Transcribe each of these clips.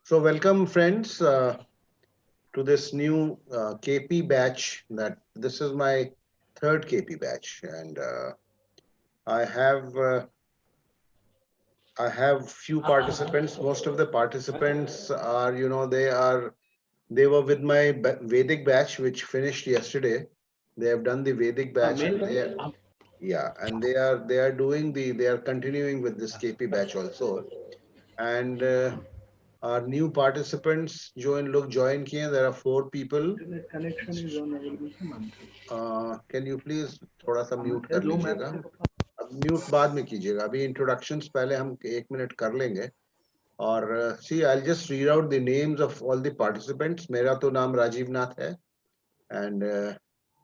So welcome friends to this new KP batch. That this is my third KP batch, and I have uh, I have few participants. Most of the participants are, they were with my Vedic batch, which finished yesterday. They have done the Vedic batch, and yeah, and they are continuing with this KP batch also, and our new participants join किए हैं. There are 4 people. Internet connection is unavailable से मानते Can you please थोड़ा सा mute हैं कर Zoom लीजिएगा. app अब म्यूट बाद में कीजिएगा. अभी इंट्रोडक्शंस पहले हम 1 मिनट कर लेंगे. और see I just read out the names of all the participants. मेरा तो नाम राजीव नाथ है. And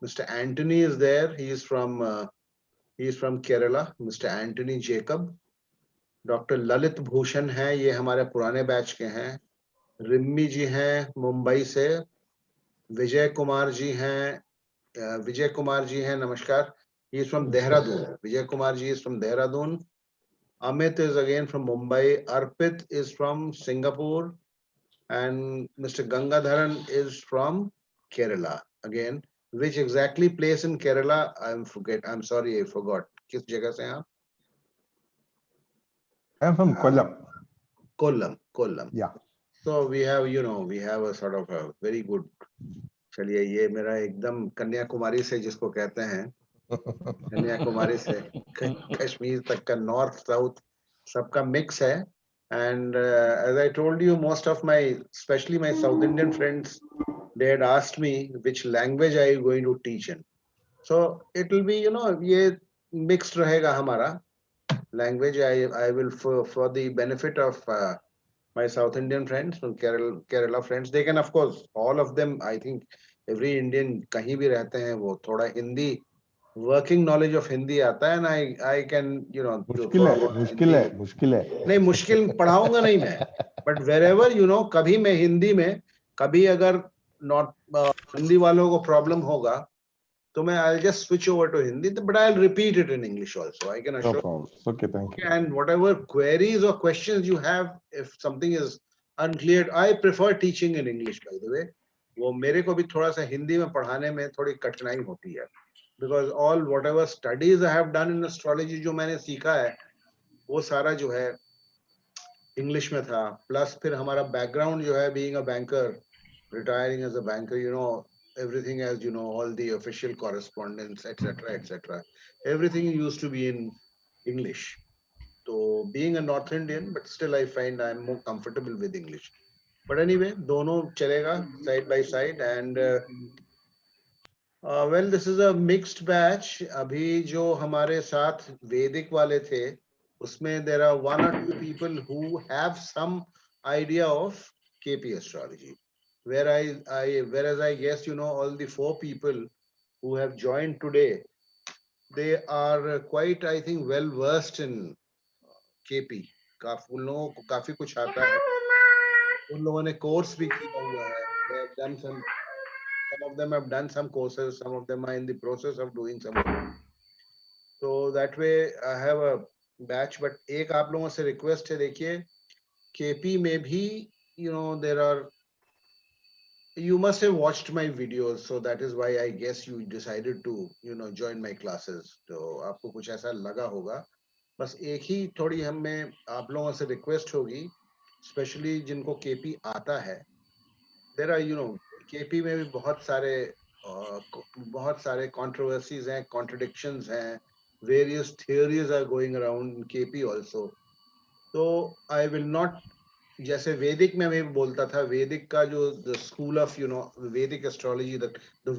mister Antony is there. He is from Kerala. Mister Antony Jacob. Doctor Lalit Bhushan है, ये हमारे पुराने बैच के हैं. रिम्मी जी हैं मुंबई से. विजय कुमार जी हैं. नमस्कार. He is from Dehradun. Vijay Kumar ji is from Dehradun. Amit is again from Mumbai. Arpit is from Singapore. And Mr. Gangadharan is from Kerala. Again, which exactly place in Kerala? I'm sorry, I forgot. किस जगह से हैं आप? I am from Kollam. Kollam. Yeah. So we have a sort of a very good. चलिए, ये मेरा एकदम कन्याकुमारी से जिसको कहते हैं, कन्याकुमारी से कश्मीर तक का नॉर्थ साउथ सबका मिक्स है. And as I told you, most of my, especially my South Indian friends, they had asked me which language are you going to teach in. So it will be, ये mixed रहेगा हमारा language. I will for the benefit of my South Indian friends from Kerala friends, they can, of course, all of them, I think every Indian कहीं भी रहते हैं वो थोड़ा Hindi working knowledge of Hindi आता है. आई कैन मुश्किल है नहीं, मुश्किल पढ़ाऊंगा नहीं मैं. बट वेर एवर कभी मैं हिंदी में, कभी अगर नॉट हिंदी वालों को प्रॉब्लम होगा तो मैं I just switch over to Hindi. But I repeat it in English also. I can assure. Okay, thank you. And whatever queries or questions you have, if something is unclear, I prefer teaching in English, by the way. वो मेरे को भी थोड़ा सा हिंदी में पढ़ाने में थोड़ी कठिनाई होती है. Because all whatever studies I have done in astrology, जो मैंने सीखा है वो सारा जो है इंग्लिश में था. प्लस फिर हमारा बैकग्राउंड जो है, being a banker, retiring as a banker, everything, as you know, all the official correspondence, etc., everything used to be in English. So being a North Indian, but still I find I'm more comfortable with English. But anyway, दोनों चलेगा side by side. And well, this is a mixed batch. अभी जो हमारे साथ वैदिक वाले थे, उसमें there are 1 or 2 people who have some idea of KP astrology. Whereas I guess, all the 4 people who have joined today, they are quite, I think, well versed in KP. उन लोगों को काफी कुछ आता है. उन लोगों ने कोर्स भी किया हुआ है. They have done some of them have done some courses, some of them are in the process of doing some. So that way I have a batch. But एक आप लोगों से रिक्वेस्ट है, देखिए KP में भी there are, you must have watched my videos, so that is why I guess you decided to join my classes. तो आपको कुछ ऐसा लगा होगा. बस एक ही थोड़ी हमें आप लोगों से रिक्वेस्ट होगी, स्पेशली जिनको केपी आता है. देयर आर केपी में भी बहुत सारे कंट्रोवर्सीज हैं, कॉन्ट्रडिक्शंस हैं, various theories are going around in KP also. तो आई विल नॉट, जैसे वैदिक में मैं बोलता था, वैदिक का जो द स्कूल ऑफ वैदिक एस्ट्रोलॉजी, द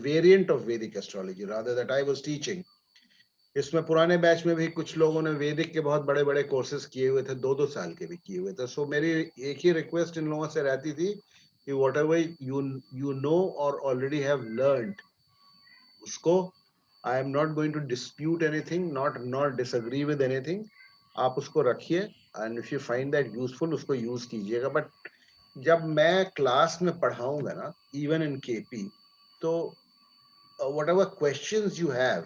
वेरिएंट ऑफ वैदिक astrology rather that I was teaching. इसमें पुराने बैच में भी कुछ लोगों ने वैदिक के बहुत बड़े बड़े कोर्सेज किए हुए थे, 2-2 साल के भी किए हुए थे. सो मेरी एक ही रिक्वेस्ट इन लोगों से रहती थी कि वॉट एवर यू नो और ऑलरेडी हैव लर्नड, उसको, I am not going to dispute anything, not disagree with anything. आप उसको रखिए, and if you find that useful, उसको यूज कीजिएगा. बट जब मैं क्लास में पढ़ाऊंगा ना, इवन इन केपी, तो whatever questions you have,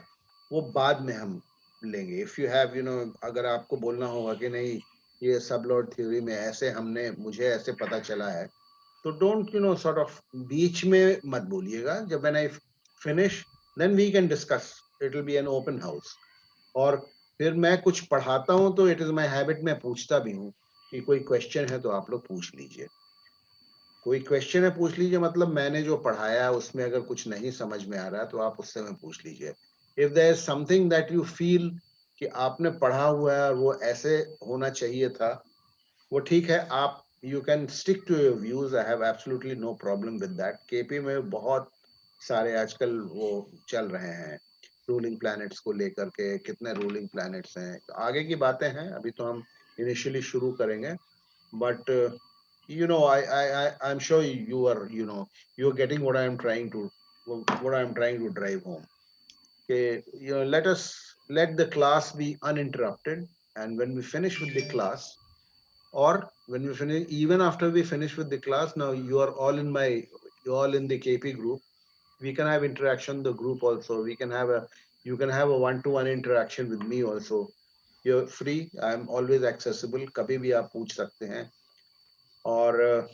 वो बाद में हम लेंगे. इफ यू हैव अगर आपको बोलना होगा कि नहीं ये सब लॉर्ड थ्योरी में ऐसे मुझे ऐसे पता चला है, तो डोंट सॉर्ट ऑफ बीच में मत बोलिएगा. जब when I finish then we can discuss, it will be an open house. और फिर मैं कुछ पढ़ाता हूँ तो इट इज माय हैबिट, मैं पूछता भी हूँ कि कोई क्वेश्चन है तो आप लोग पूछ लीजिए. कोई क्वेश्चन है पूछ लीजिए, मतलब मैंने जो पढ़ाया है उसमें अगर कुछ नहीं समझ में आ रहा है तो आप उससे में पूछ लीजिए. If there is something that you feel कि आपने पढ़ा हुआ है और वो ऐसे होना चाहिए था, वो ठीक है. आप you can stick to your views. I have absolutely no problem with that. KP में बहुत सारे आजकल वो चल रहे हैं रूलिंग प्लैनेट्स को लेकर के. कितने रूलिंग प्लैनेट्स हैं, तो आगे की बातें हैं, अभी तो हम इनिशियली शुरू करेंगे. But I'm sure you're getting what I'm trying to drive home. Okay, let the class be uninterrupted, and when we finish with the class, or when we finish, even after we finish with the class, now you all in the KP group. We can have interaction the group also. You can have a one-to-one interaction with me also. You're free. I'm always accessible. कभी भी आप पूछ सकते हैं. और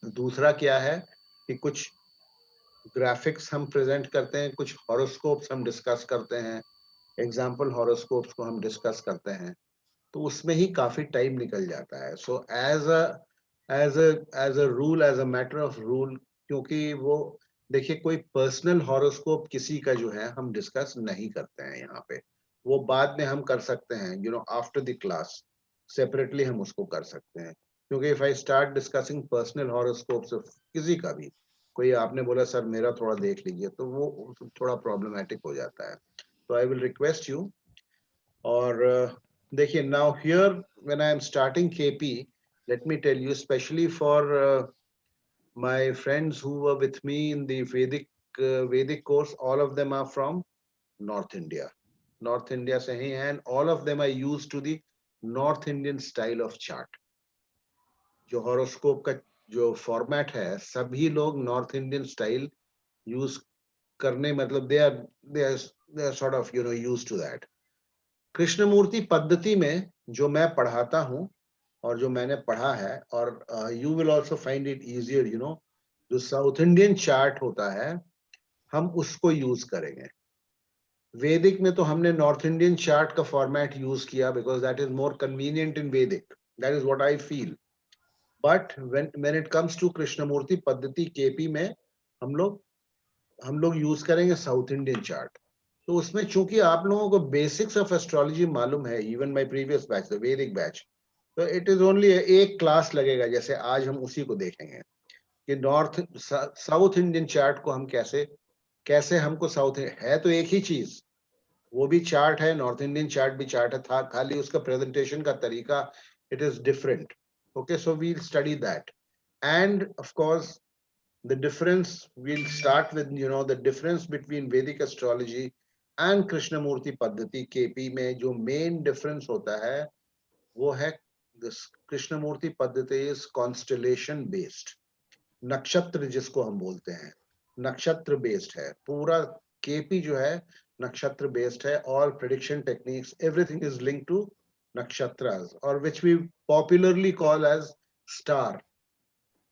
दूसरा क्या है कि कुछ ग्राफिक्स हम प्रेजेंट करते हैं, कुछ हॉरोस्कोप्स हम डिस्कस करते हैं, एग्जाम्पल हॉरोस्कोप्स को हम डिस्कस करते हैं, तो उसमें ही काफी टाइम निकल जाता है. So as a rule, as a matter of rule, क्योंकि वो देखिए कोई पर्सनल हॉरोस्कोप किसी का जो है हम डिस्कस नहीं करते हैं यहाँ पे. वो बाद में हम कर सकते हैं, आफ्टर द क्लास सेपरेटली हम उसको कर सकते हैं. क्योंकि if I start discussing personal horoscopes किसी का भी, कोई आपने बोला सर मेरा थोड़ा देख लीजिए, तो वो थोड़ा प्रॉब्लमेटिक हो जाता है. तो आई विल रिक्वेस्ट यू. और देखिए, now here when I am starting KP, let me tell you, specially for my friends who were with me in the Vedic course, all of them are from North India. North India से ही हैं, and all of them are used to the North Indian style of chart. जो horoscope का जो format है, सभी लोग North Indian style use करने, मतलब they are sort of used to that. Krishnamurthy पद्धति में जो मैं पढ़ाता हूँ और जो मैंने पढ़ा है, और you will also find it easier, जो साउथ इंडियन चार्ट होता है हम उसको यूज करेंगे. वैदिक में तो हमने नॉर्थ इंडियन चार्ट का फॉर्मेट यूज किया because that is more convenient in Vedic. That is what I feel. But when it comes to Krishnamurti Paddhati KP में हम लोग यूज करेंगे साउथ इंडियन चार्ट. तो उसमें चूंकि आप लोगों को बेसिक्स ऑफ एस्ट्रोलॉजी मालूम है, even my previous batch, the वैदिक बैच, तो इट इज ओनली एक क्लास लगेगा. जैसे आज हम उसी को देखेंगे कि साउथ इंडियन चार्ट को हम कैसे हमको साउथ है तो एक ही चीज, वो भी चार्ट है, नॉर्थ इंडियन चार्ट भी चार्ट है, था खाली उसका प्रेजेंटेशन का तरीका it is different. Okay, so we'll study that. And of course the difference, we'll start with the difference between Vedic astrology and Krishnamurti Paddhati KP में जो main difference होता है वो है this Krishnamurti Paddhati is constellation based. नक्षत्र जिसको हम बोलते हैं, नक्षत्र बेस्ड है पूरा. केपी जो है नक्षत्र बेस्ड है. और prediction techniques, everything is linked to nakshatras, और which we popularly call as star.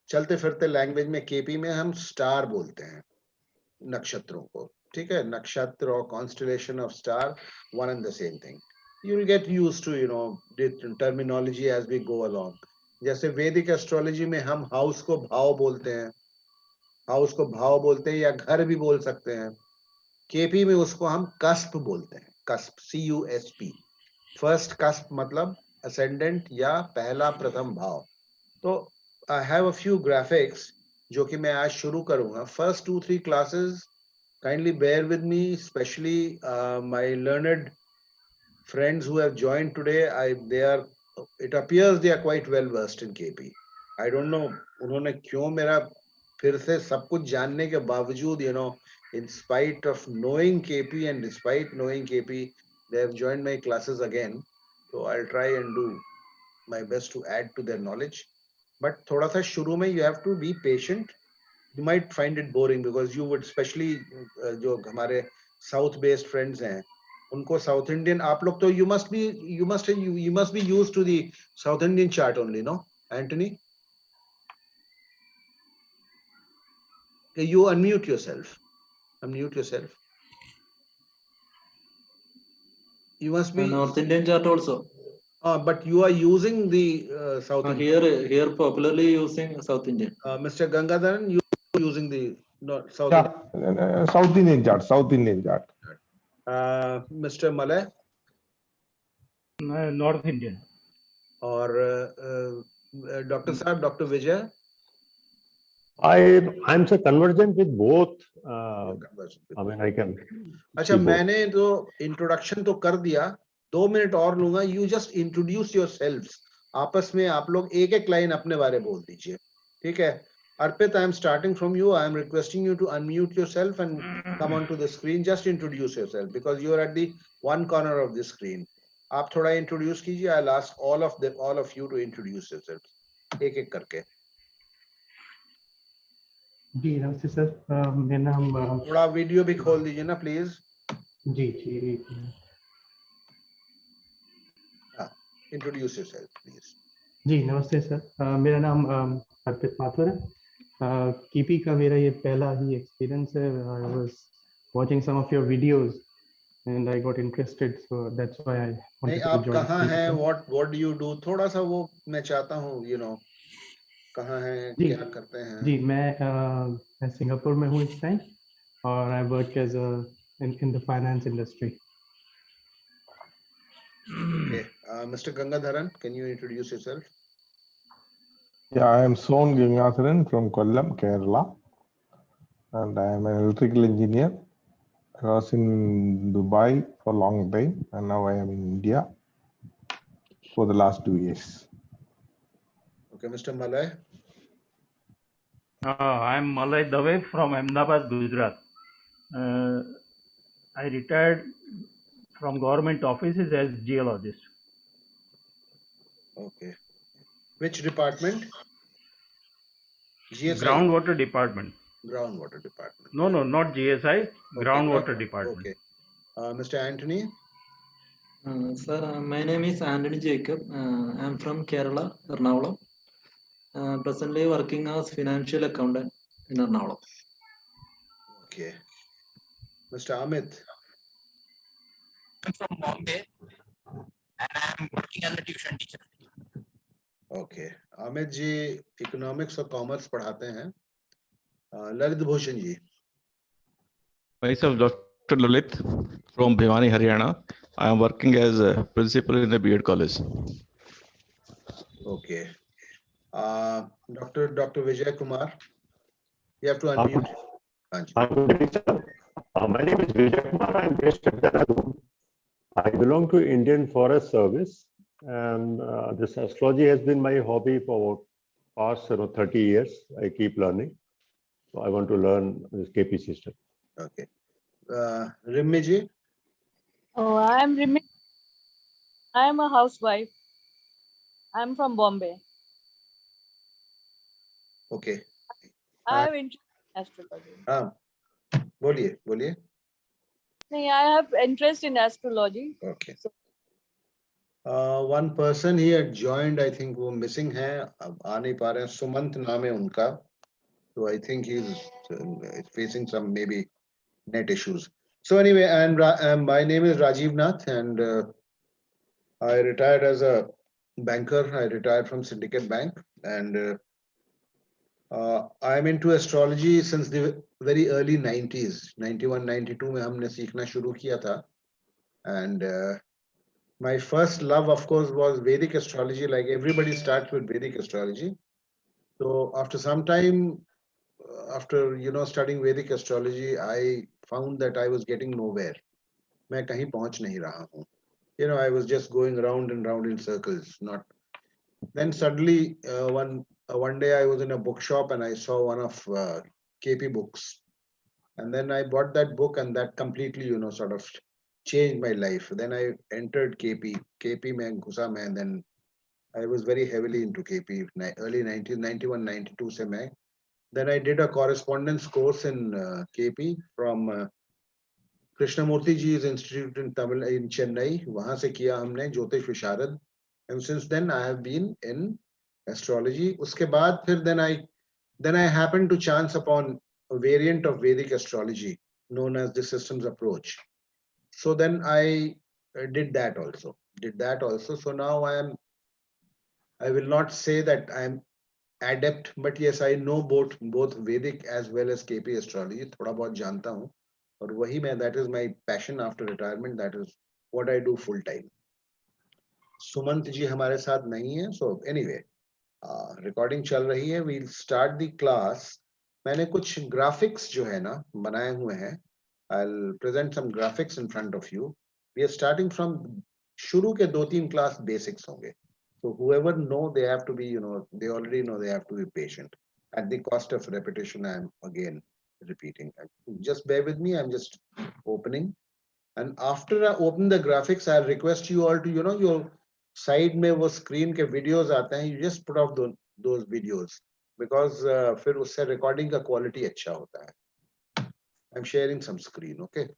चलते फिरते लैंग्वेज में केपी में हम स्टार बोलते हैं नक्षत्रों को. ठीक है, नक्षत्र और constellation of star, one and the same thing. You will get used to terminology as we go along. जैसे वैदिक एस्ट्रोलॉजी में हम हाउस को भाव बोलते हैं, या घर भी बोल सकते हैं. केपी में उसको हम कस्प बोलते हैं, कस्प, CUSP. फर्स्ट कस्प मतलब असेंडेंट या पहला प्रथम भाव. तो I have a few graphics जो कि मैं आज शुरू करूंगा. First 2-3 classes kindly bear with me, especially my learned friends who have joined today. It appears they are quite well versed in KP. I don't know उन्होंने क्यों मेरा फिर से सब कुछ जानने के बावजूद, in spite of knowing KP and despite knowing KP, they have joined my classes again. So I'll try and do my best to add to their knowledge. But थोड़ा सा शुरू में you have to be patient. You might find it boring because you would, especially जो हमारे south based friends हैं, उनको South Indian, आप लोग तो you must be used to the South Indian chart only, no, Anthony? You unmute yourself. Unmute yourself. You must be. North Indian chart also. But you are using the South Indian. Here popularly using South Indian. Mr. Gangadharan, you using the South Yeah, Indian. South Indian chart, South Indian chart. Mr. Malay North Indian. or Dr. Saab, Dr. Vijay? I'm so convergent with both. I mean, I can. अच्छा, see both. मैंने तो introduction तो कर दिया, 2 minute और लूंगा. You just introduce yourselves. आपस में आप लोग एक एक लाइन अपने बारे बोल दीजिए, ठीक है? Arpit, I am starting from you. I am requesting you to unmute yourself and come onto the screen. Just introduce yourself because you are at the one corner of the screen. आप थोड़ा introduce कीजिए. I'll ask all of you to introduce yourselves. एक एक करके. जी नमस्ते sir, मेरा नाम थोड़ा वीडियो भी खोल दीजिए ना प्लीज. जी जी Introduce yourself, please. जी नमस्ते सर, मेरा नाम अर्पित माथुर है. कीपी का मेरा ये पहला ही एक्सपीरियंस है. I was watching some of your videos and I got interested, so that's why I नहीं, वांटेड टू आप जॉइन. कहाँ हैं? what do you do? थोड़ा सा वो मैं चाहता हूँ, कहाँ हैं, जी, क्या करते हैं? जी मैं सिंगापुर में हूँ इस टाइम और I work as in the finance industry. Okay. Mr. Gangadharan, can you introduce yourself? Yeah, I am Son Gangadharan from Kollam, Kerala, and I am an electrical engineer. I was in Dubai for a long time, and now I am in India for the last 2 years. Okay, Mr. Malay. I am Malay Dave from Ahmedabad, Gujarat. I retired from government offices as geologist. Okay. Which department? GSI. Groundwater department. Groundwater department. No, not GSI. Groundwater Okay. department. Okay. Mr. Anthony. Sir, my name is Anthony Jacob. I am from Kerala, Ernakulam. Presently working as financial accountant in Ernakulam. Okay. Mr. Amit. I'm from Bombay and I'm working as a tuition teacher. Okay. Amit ji economics और commerce पढ़ाते हैं. Lalit Bhushan ji. Myself, Dr. Lalit from Bhiwani, Haryana. I am working as a principal in the B.Ed college. Okay. Dr. Vijay Kumar. You have to unmute. Good evening, sir. My name is Vijay Kumar. I'm based at Dehradun. I belong to Indian Forest Service, and this astrology has been my hobby for past 30 years. I keep learning, so I want to learn this KP system. Okay. Rimmi ji. Oh, I am Rimi. I am a housewife. I am from Bombay. Okay. I have interest in astrology. हाँ, बोलिए. नहीं, I have interest in astrology. Okay. One person he had joined, I think वो missing है, अब आ नहीं पा रहे हैं. सुमंत नाम है उनका. So I think he's facing some maybe net issues. So anyway, and my name is Rajiv Nath, and I retired as a banker. I retired from Syndicate Bank, and I am into astrology since the very early 90s. 91, 92 में हमने सीखना शुरू किया था, and my first love, of course, was Vedic astrology. Like everybody starts with Vedic astrology. So after some time, after studying Vedic astrology, I found that I was getting nowhere. मैं कहीं पहुंच नहीं रहा हूँ. I was just going round and round in circles. Then suddenly one day I was in a bookshop and I saw one of KP books, and then I bought that book, and that completely sort of changed my life. Then I entered KP में घुसा मैं, and then I was very heavily into KP early 1991, 92 से मैं. Then I did a correspondence course in KP from Krishnamurti ji is institute in Tamil in Chennai. वहां से किया हमने ज्योतिष विशारद. And since then I have been in astrology. उसके बाद फिर then I happened to chance upon a variant of Vedic astrology known as the systems approach. So then I did that also. So now I will not say that I'm adept, but yes, I know both Vedic as well as KP astrology. थोड़ा बहुत जानता हूँ. और वही मैं, that is my passion after retirement. That is what I do full time. Sumant जी हमारे साथ नहीं है. So anyway, रिकॉर्डिंग चल रही है. We'll start the class. मैंने कुछ graphics जो है ना बनाए हुए हैं. I'll present some graphics in front of you. We are starting from शुरू के 2-3 class basics होंगे. So whoever know, they have to be, they already know they have to be patient. At the cost of repetition, I'm again repeating. Just bear with me. I'm just opening. And after I open the graphics, I'll request you all to, your side में वो screen के videos आते हैं. You just put off those videos because फिर उससे recording का quality अच्छा होता है. I'm sharing some screen, okay?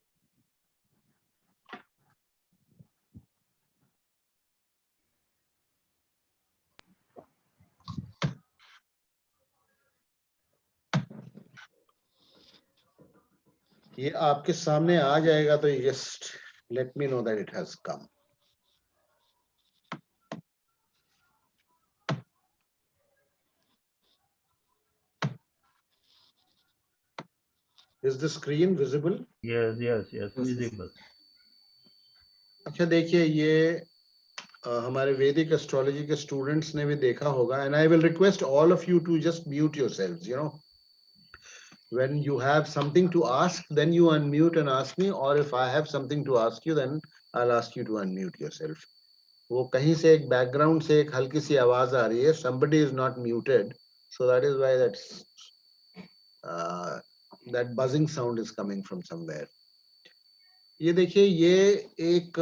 ये आपके सामने आ जाएगा तो just let me know that it has come. Is the screen visible? Yes, visible. अच्छा देखिए ये हमारे Vedic astrology के students ने भी देखा होगा, and I will request all of you to just mute yourselves, When you have something to ask, then you unmute and ask me, or if I have something to ask you, then I'll ask you to unmute yourself. वो कहीं से एक background से एक हल्की सी आवाज आ रही है. Somebody is not muted, so that is why that buzzing sound is coming from somewhere. ये देखिए ये एक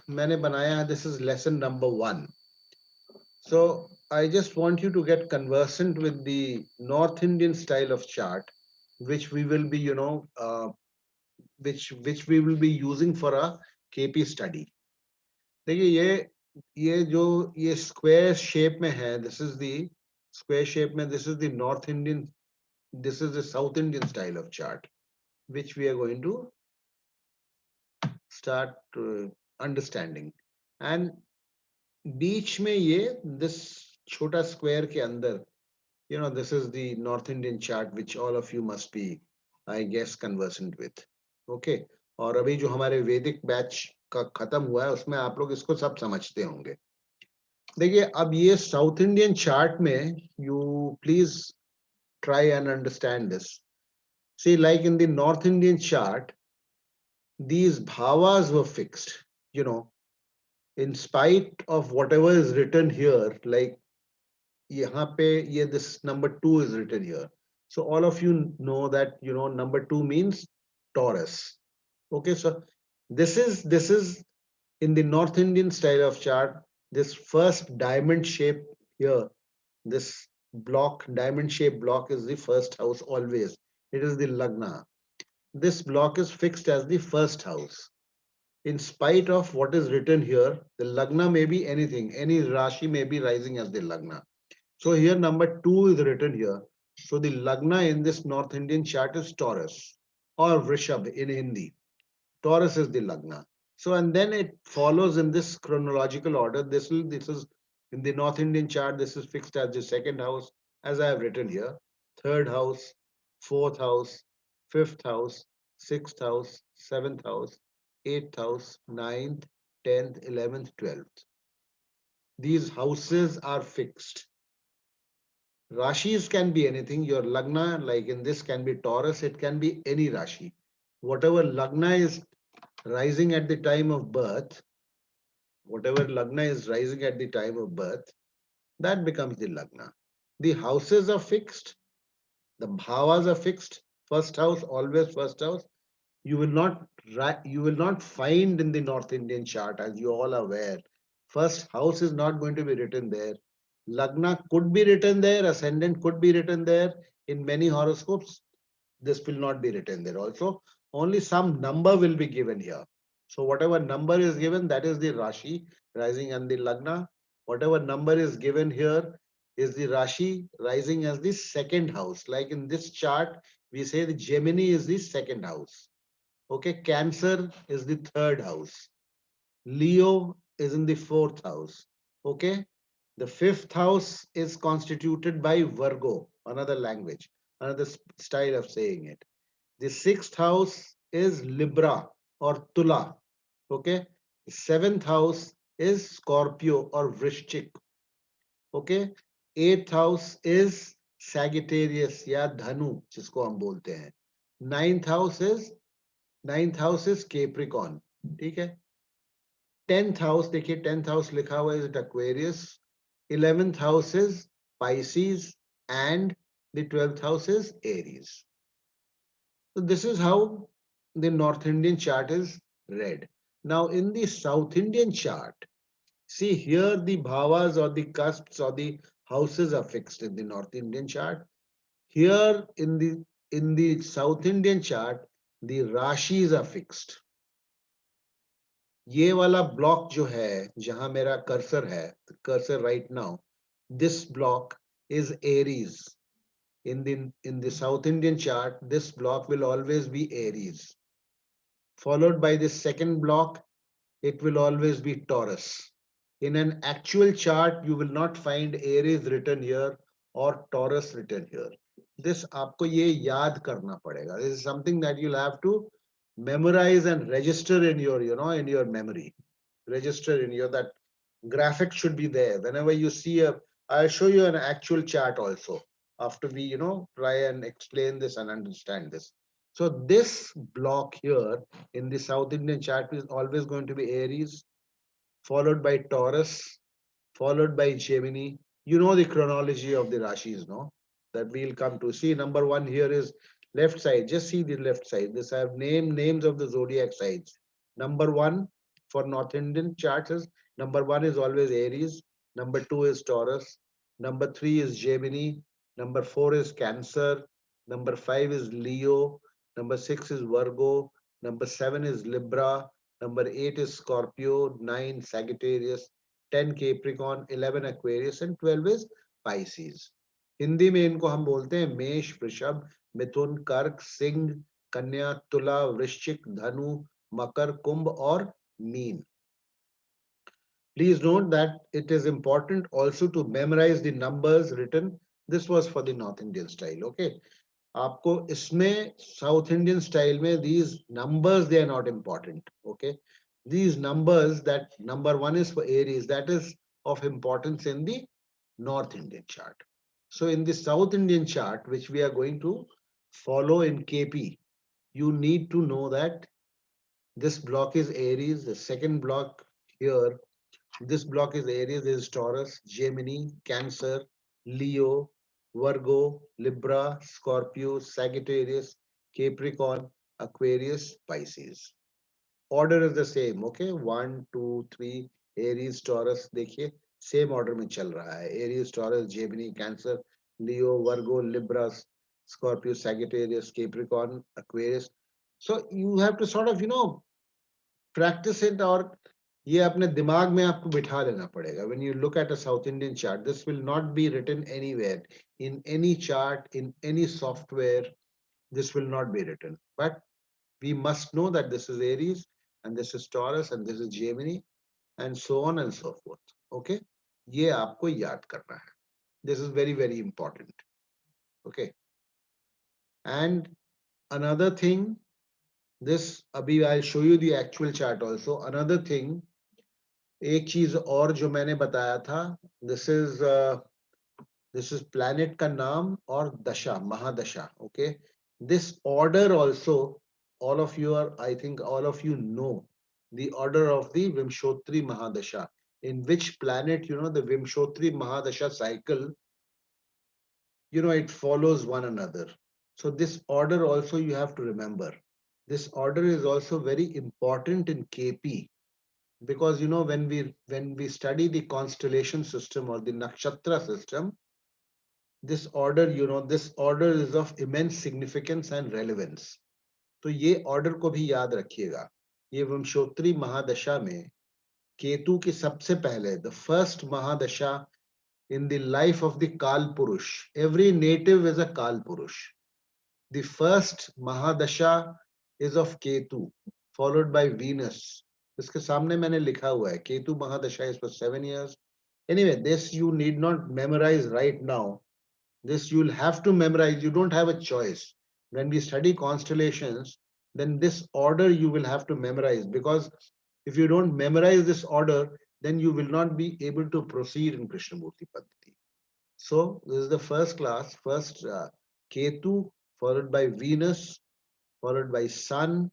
मैंने बनाया. This is lesson number 1. So I just want you to get conversant with the North Indian style of chart, which we will be, which we will be using for a KP study. देखिए ये जो ये square shape में है, this is the square shape में, this is the North Indian, this is the South Indian style of chart, which we are going to start understanding. And बीच में ये this छोटा square के अंदर, this is the North Indian chart, which all of you must be, I guess, conversant with. Okay. और अभी जो हमारे Vedic batch का खत्म हुआ है उसमें आप लोग इसको सब समझते होंगे. देखिए अब ये South Indian chart में you please try and understand this. See, like in the North Indian chart, these bhavas were fixed, in spite of whatever is written here, like यहाँ पे ये this number 2 is written here. So all of you know that, number 2 means Taurus. Okay, so this is in the North Indian style of chart, this first diamond shape here, this block, diamond shaped block is the first house always. It is the Lagna. This block is fixed as the first house. In spite of what is written here, the Lagna may be anything, any Rashi may be rising as the Lagna. So here number 2 is written here. So the Lagna in this North Indian chart is Taurus or Vrishab in Hindi. Taurus is the Lagna. So and then it follows in this chronological order. This is in the North Indian chart. This is fixed as the second house, as I have written here. Third house, fourth house, fifth house, sixth house, seventh house, eighth house, ninth, 10th, 11th, 12th. These houses are fixed. Rashis can be anything. Your Lagna, like in this, can be Taurus. It can be any Rashi. Whatever Lagna is rising at the time of birth, that becomes the Lagna. The houses are fixed. The bhavas are fixed. First house, always first house. You will not find in the North Indian chart, as you all are aware. First house is not going to be written there. Lagna could be written there, ascendant could be written there. In many horoscopes, this will not be written there also. only some number will be given here. So whatever number is given, that is the Rashi, rising and the Lagna. Whatever number is given here is the Rashi rising as the second house. Like in this chart, we say the Gemini is the second house. Okay, Cancer is the third house. Leo is in the fourth house. Okay, the fifth house is constituted by Virgo, another language, another style of saying it. The sixth house is Libra or Tula. Okay. The seventh house is Scorpio or Vrishchik. Okay. Eighth house is Sagittarius या धनु जिसको हम बोलते हैं. Ninth house is Capricorn. ठीक है. 10th house देखिए 10th house लिखा हुआ is Aquarius. 11th house is Pisces and the 12th house is Aries. So this is how the North Indian chart is read. Now in the South Indian chart, see here the bhavas or the cusps or the houses are fixed in the North Indian chart. Here in the South Indian chart, the rashis are fixed. ये वाला block जो है, जहां मेरा cursor है, the cursor right now, this block is Aries. In the South Indian chart, this block will always be Aries. Followed by the second block, it will always be Taurus. In an actual chart, you will not find Aries written here or Taurus written here. This आपको ये याद करना पड़ेगा. This is something that you'll have to memorize and register in your, in your memory. Register in your, that graphic should be there. Whenever you see I'll show you an actual chart also after we, try and explain this and understand this. So this block here in the South Indian chart is always going to be Aries, followed by Taurus, followed by Gemini. You know the chronology of the Rashis, no? That we'll come to. See, number one here is left side. Just see the left side. This I have names of the zodiac signs. Number one for North Indian charts is number one is always Aries. Number two is Taurus. Number three is Gemini. Number four is Cancer. Number five is Leo. Number six is Virgo. Number seven is Libra. Number eight is Scorpio. Nine Sagittarius. 10 Capricorn, 11 Aquarius and 12 is Pisces. Hindi में इनको हम बोलते हैं मेष, वृषभ, मिथुन, कर्क, सिंह, कन्या, तुला, वृश्चिक, धनु, मकर, कुंभ और mean. Please note that it is important also to memorize the numbers written. This was for the North Indian style. Okay. आपको इसमें South Indian style में these numbers they are not important. Okay. These numbers, that number one is for Aries, that is of importance in the North Indian chart. So in the South Indian chart, which we are going to follow in KP, you need to know that this block is Aries, the second block here, this block is Aries, this is Taurus, Gemini, Cancer, Leo, Virgo, Libra, Scorpio, Sagittarius, Capricorn, Aquarius, Pisces. Order is the same. Okay, 1, 2, 3, Aries, Taurus. देखिए same order में चल रहा है. Aries, Taurus, Gemini, Cancer, Leo, Virgo, Libra, Scorpio, Sagittarius, Capricorn, Aquarius. So you have to sort of, practice it, और ये अपने दिमाग में आपको बिठा लेना पड़ेगा. When you look at a South Indian chart, this will not be written anywhere in any chart, in any software. This will not be written. But we must know that this is Aries and this is Taurus and this is Gemini and so on and so forth. Okay, ये आपको याद करना है. This is very, very important. Okay. And another thing, this abhi I'll show you the actual chart also. Another thing, एक चीज और जो मैंने बताया था, this is planet का नाम और दशा, महादशा. Okay, this order also, all of you are, I think all of you know the order of the Vimshotri Mahadasha, in which planet, the Vimshotri Mahadasha cycle, it follows one another. So this order also you have to remember. This order is also very important in KP, because when we study the constellation system or the nakshatra system, this order, this order is of immense significance and relevance. तो ये order को भी याद रखिएगा। ये वंशोत्तरी महादशा में केतु की सबसे पहले the first mahadasha in the life of the Kal Purush. Every native is a Kal Purush. The first Mahadasha is of Ketu, followed by Venus. इसके सामने मैंने लिखा हुआ है Ketu Mahadasha is for 7 years. Anyway, this you need not memorize right now. This you'll have to memorize. You don't have a choice. When we study constellations, then this order you will have to memorize, because if you don't memorize this order, then you will not be able to proceed in Krishnamurti Paddhati. So this is the first class, first Ketu, followed by Venus, followed by Sun,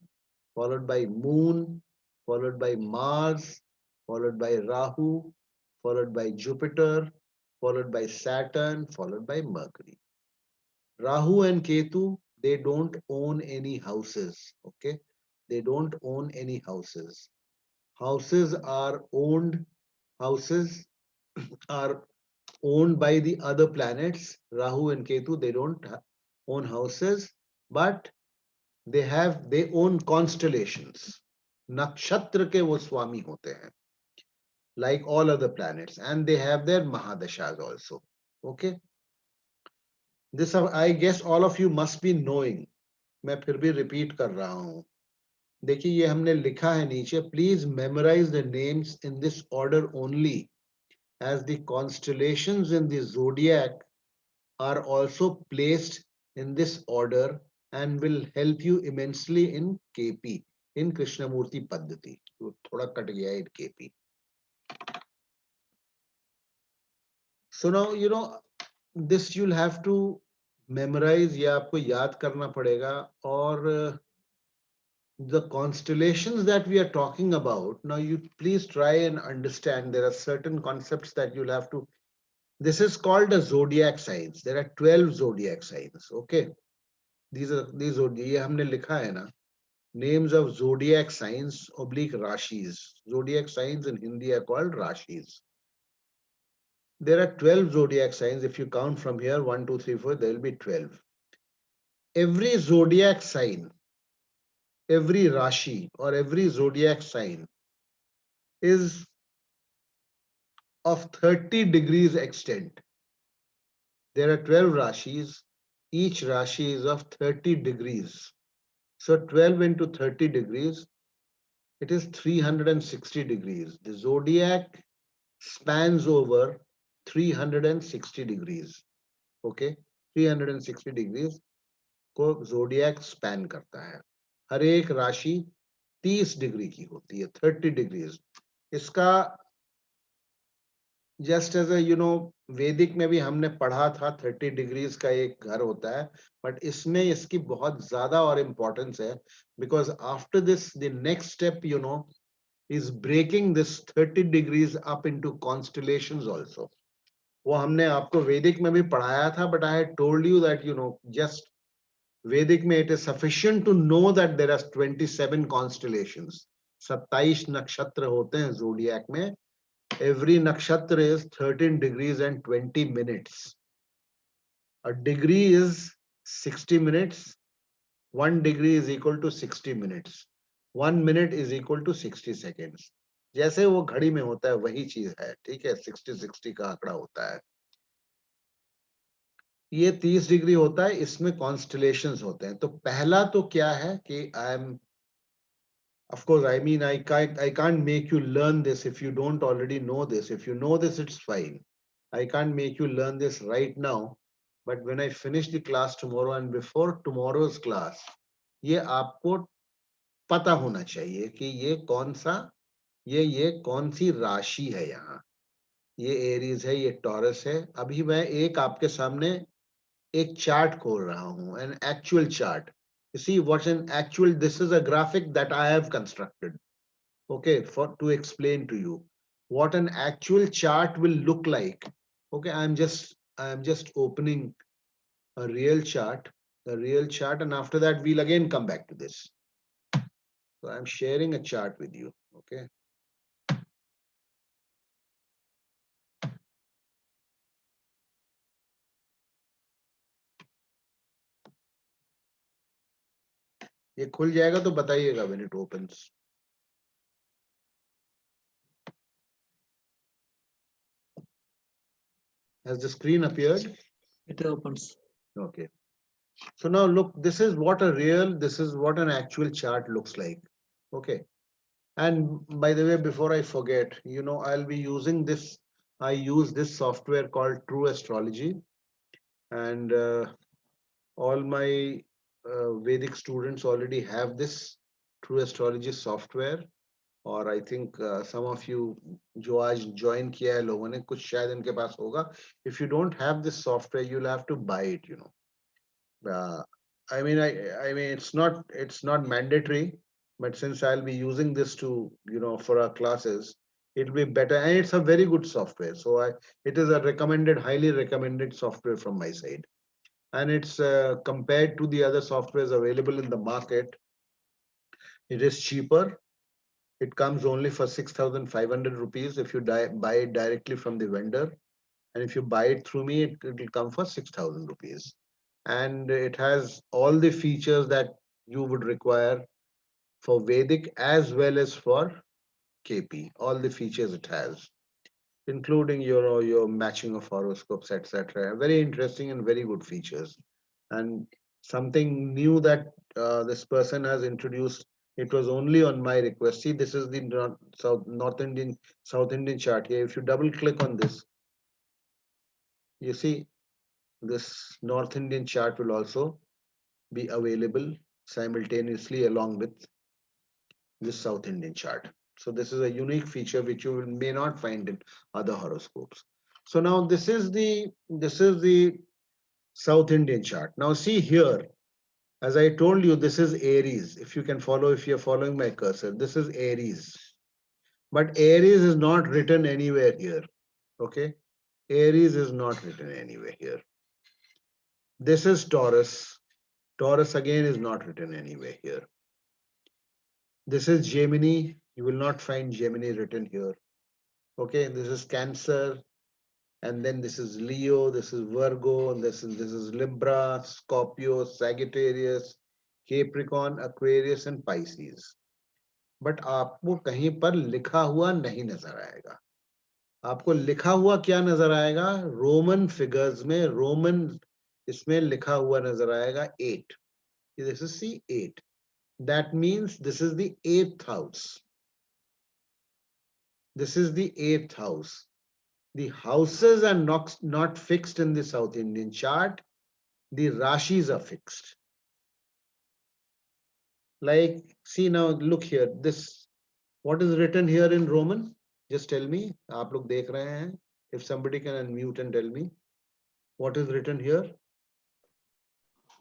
followed by Moon, followed by Mars, followed by Rahu, followed by Jupiter, followed by Saturn, followed by Mercury. Rahu and Ketu, they don't own any houses, okay? They don't own any houses. Houses are owned, houses are owned by the other planets. Rahu and Ketu, they don't own houses, but they own constellations. Nakshatra ke wo swami hote hain, like all other planets, and they have their mahadashas also. Okay, this I guess all of you must be knowing. मैं फिर भी repeat कर रहा हूं. देखिए ये हमने लिखा है नीचे. Please memorize the names in this order only, as the constellations in the zodiac are also placed in this order and will help you immensely in KP, in Krishnamurti Paddhati. तो थोड़ा कट गया है KP. So now you know this you'll have to memorize, या आपको याद करना पड़ेगा. और the constellations that we are talking about, now you please try and understand there are certain concepts that you'll have to. This is called a zodiac signs. There are 12 zodiac signs. Okay, these ये हमने लिखा है ना, names of zodiac signs oblique rashis. Zodiac signs in Hindi are called rashis. There are 12 zodiac signs. If you count from here 1 2 3 4, there will be 12. Every zodiac sign, every rashi or every zodiac sign is of 30 degrees extent. There are 12 rashis. Each rashi is of 30 degrees. So 12 into 30 degrees, it is 360 degrees. The zodiac spans over 360 degrees. Okay, 360 degrees को zodiac span करता है. हर एक राशि 30 degree की होती है, 30 degrees. इसका just as वैदिक में भी हमने पढ़ा था 30 डिग्रीज का एक घर होता है, बट इसमें इसकी बहुत ज्यादा और इम्पोर्टेंस है, because after this the next step is breaking this 30 degrees up into constellations also. वो हमने आपको वैदिक में भी पढ़ाया था, but I had told you that just वैदिक में it is sufficient to know that there are 27 constellations. 27 नक्षत्र होते हैं zodiac में. Every nakshatra is 13 degrees and 20 minutes. A degree is 60 minutes. 1 degree is equal to 60 minutes. 1 minute is equal to 60 seconds. जैसे वो घड़ी में होता है वही चीज है, ठीक है. 60-60 का आंकड़ा होता है. ये 30 डिग्री होता है, इसमें कॉन्स्टलेशंस होते हैं. तो पहला तो क्या है कि I am, of course, I mean, I can't make you learn this if you don't already know this. If you know this, it's fine. I can't make you learn this right now. But when I finish the class tomorrow and before tomorrow's class, ये आपको पता होना चाहिए कि ये कौन सा, ये कौन सी राशि है. यहाँ ये एरीज है, ये टॉरस है. अभी मैं एक आपके सामने एक चार्ट खोल रहा हूँ, an actual chart. You see what's an actual, this is a graphic that I have constructed, okay, to explain to you what an actual chart will look like. Okay, I'm just opening a real chart, and after that we'll again come back to this. So I'm sharing a chart with you. Okay, ये खुल जाएगा तो बताइएगा when it opens. Has the screen appeared? It opens. Okay. So now look, this is what an actual chart looks like. Okay. And by the way, before I forget, I'll be using this. I use this software called True Astrology, and all my Vedic students already have this True Astrology software. और I think some of you जो आज join किया है लोगों ने, कुछ शायद इनके पास होगा. If you don't have this software you will have to buy it, I mean it's not mandatory, but since I'll be using this to for our classes, it'll be better, and it's a very good software. So it is a highly recommended software from my side, and it's compared to the other softwares available in the market, it is cheaper. It comes only for 6,500 rupees if you buy it directly from the vendor. And if you buy it through me, it will come for 6,000 rupees. And it has all the features that you would require for Vedic as well as for KP. All the features it has, including your matching of horoscopes, etc. Very interesting and very good features. And something new that this person has introduced, it was only on my request. See, this is the South Indian chart here. If you double click on this, you see this North Indian chart will also be available simultaneously along with this South Indian chart. So this is a unique feature which you may not find in other horoscopes. So now this is the South Indian chart. Now see here, as I told you, this is Aries. If you're following my cursor, this is Aries. But Aries is not written anywhere here. Okay? Aries is not written anywhere here. This is Taurus. Taurus again is not written anywhere here. This is Gemini. You will not find Gemini written here. Okay, this is Cancer, and then this is Leo, this is Virgo, and this is Libra, Scorpio, Sagittarius, Capricorn, Aquarius, and Pisces. But आपको कहीं पर लिखा हुआ नहीं नजर आएगा. आपको लिखा हुआ क्या नजर आएगा? रोमन फिगर्स में, रोमन इसमें लिखा हुआ नजर आएगा 8. This is C8. That means this is the 8th house. This is the 8th house. The houses are not fixed in the South Indian chart. The Rashis are fixed. Like, see now, look here. This, what is written here in Roman? Just tell me. आप लोग देख रहे हैं. If somebody can unmute and tell me what is written here.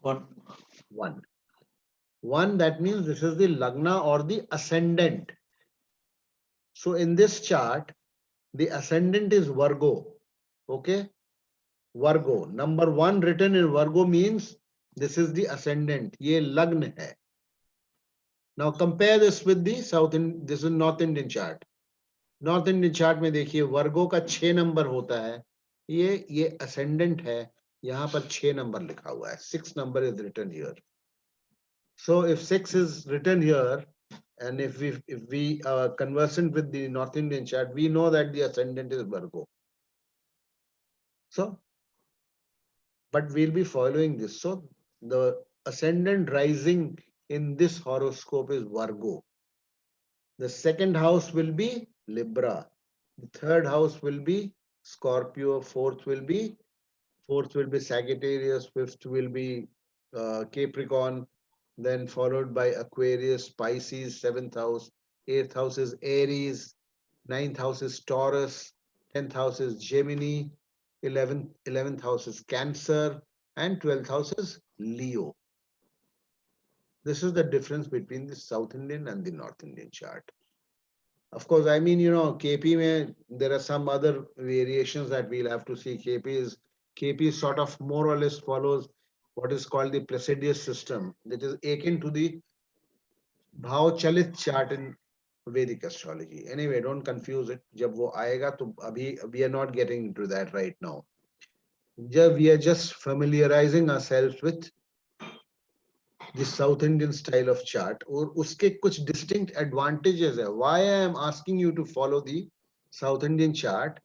1. 1. 1, that means this is the Lagna or the ascendant. So in this chart, the ascendant is Virgo. Okay? Virgo. Number 1 written in Virgo means this is the ascendant. Ye Lagna hai. Now compare this with the this is North Indian chart. North Indian chart में देखिए Virgo का 6 number होता है. ये ascendant है. यहाँ पर 6 number लिखा हुआ है. 6 number is written here. So if 6 is written here, and if we are conversant with the North Indian chart, we know that the ascendant is Virgo. So, but we'll be following this. So the ascendant rising in this horoscope is Virgo. The second house will be Libra. The third house will be Scorpio. Fourth will be Sagittarius. Fifth will be Capricorn. Then followed by Aquarius, Pisces, 7th house. 8th house is Aries. 9th house is Taurus. 10th house is Gemini. 11th house is Cancer. And 12th house is Leo. This is the difference between the South Indian and the North Indian chart. Of course, I mean, KP mein, there are some other variations that we'll have to see. KP sort of more or less follows what is called the Placidius system, that is akin to the Bhav Chalit chart in Vedic astrology. Anyway, don't confuse it. Jab wo aayega, to abhi, we are not getting into that right now. We are just familiarizing ourselves with the South Indian style of chart और उसके कुछ distinct advantages है. Why I am asking you to follow the South Indian chart?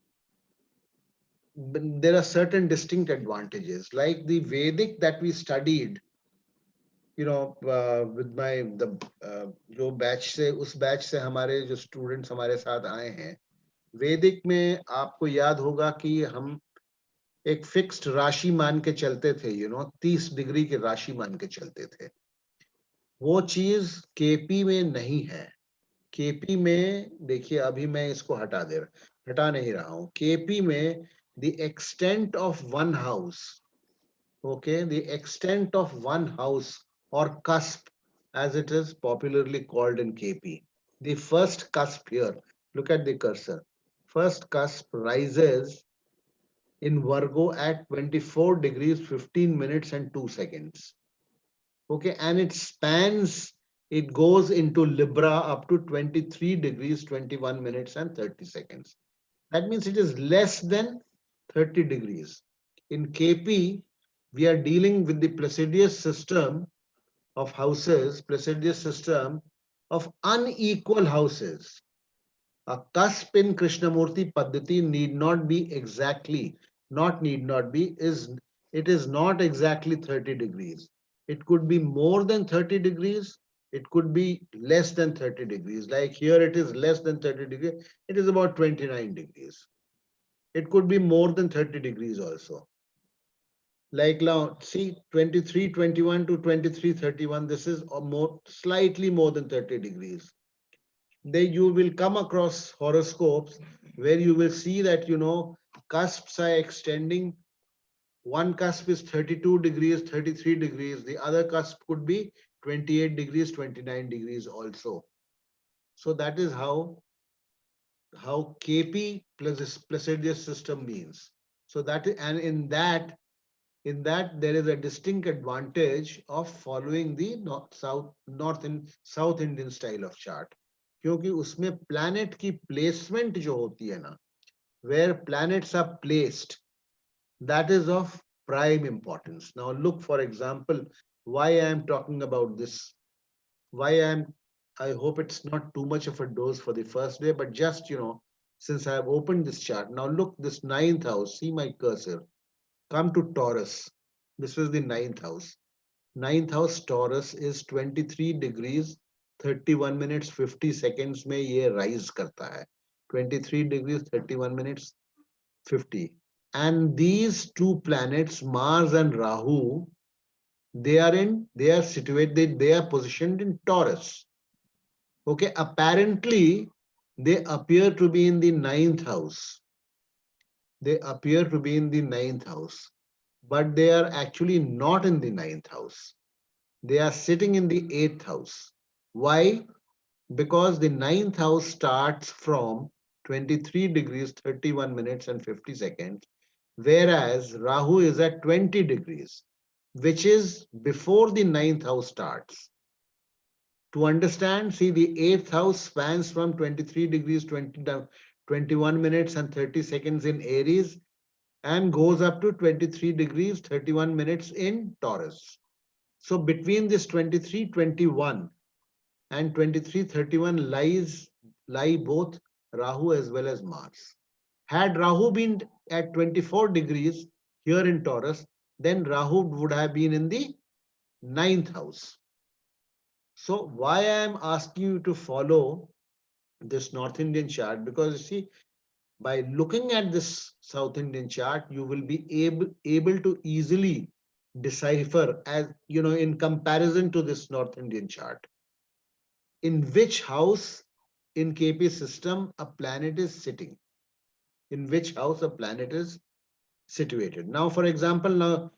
There are certain distinct advantages, like the Vedic that we studied, you know, with जो batch से उस batch से हमारे जो students हमारे साथ आए हैं, वैदिक में आपको याद होगा कि हम एक फिक्स्ड राशि मान के चलते थे, 30 डिग्री की राशि मान के चलते थे. वो चीज केपी में नहीं है. केपी में देखिए, अभी मैं इसको हटा नहीं रहा हूं. केपी में the extent of one house, okay, the extent of one house or cusp, as it is popularly called in KP, the first cusp here, look at the cursor, first cusp rises in Virgo at 24 degrees 15 minutes and 2 seconds, okay, and it spans, it goes into Libra up to 23 degrees 21 minutes and 30 seconds. That means it is less than 30 degrees. In KP, we are dealing with the Placidius system of houses, Placidius system of unequal houses. A cusp in Krishnamurti Paddhati need not be exactly, it is not exactly 30 degrees. It could be more than 30 degrees. It could be less than 30 degrees. Like here, it is less than 30 degrees. It is about 29 degrees. It could be more than 30 degrees also. Like now, see 23, 21 to 23, 31, this is slightly more than 30 degrees. Then you will come across horoscopes where you will see that, cusps are extending. One cusp is 32 degrees, 33 degrees. The other cusp could be 28 degrees, 29 degrees also. So that is how KP plus Placidius system means. So that, and in that there is a distinct advantage of following the South Indian style of chart. क्योंकि उसमें planet की placement जो होती है ना, where planets are placed, that is of prime importance. Now look, for example, why I am talking about this. I hope it's not too much of a dose for the first day, but just, since I have opened this chart, now look, this 9th house, see my cursor, come to Taurus. This is the 9th house. 9th house Taurus is 23 degrees 31 minutes 50 seconds में ये rise करता है. 23 degrees 31 minutes 50. And these two planets, Mars and Rahu, they are positioned in Taurus. Okay, apparently they appear to be in the 9th house. They appear to be in the 9th house, but they are actually not in the 9th house. They are sitting in the 8th house. Why? Because the 9th house starts from 23 degrees 31 minutes and 50 seconds, whereas Rahu is at 20 degrees, which is before the 9th house starts. To understand, see, the 8th house spans from 23 degrees 21 minutes and 30 seconds in Aries and goes up to 23 degrees 31 minutes in Taurus. So between this 23-21 and 23-31 lie both Rahu as well as Mars. Had Rahu been at 24 degrees here in Taurus, then Rahu would have been in the 9th house. So why I am asking you to follow this North Indian chart, because you see, by looking at this South Indian chart, you will be able to easily decipher, as in comparison to this North Indian chart, in which house in KP system a planet is sitting, in which house a planet is situated. Now, for example, now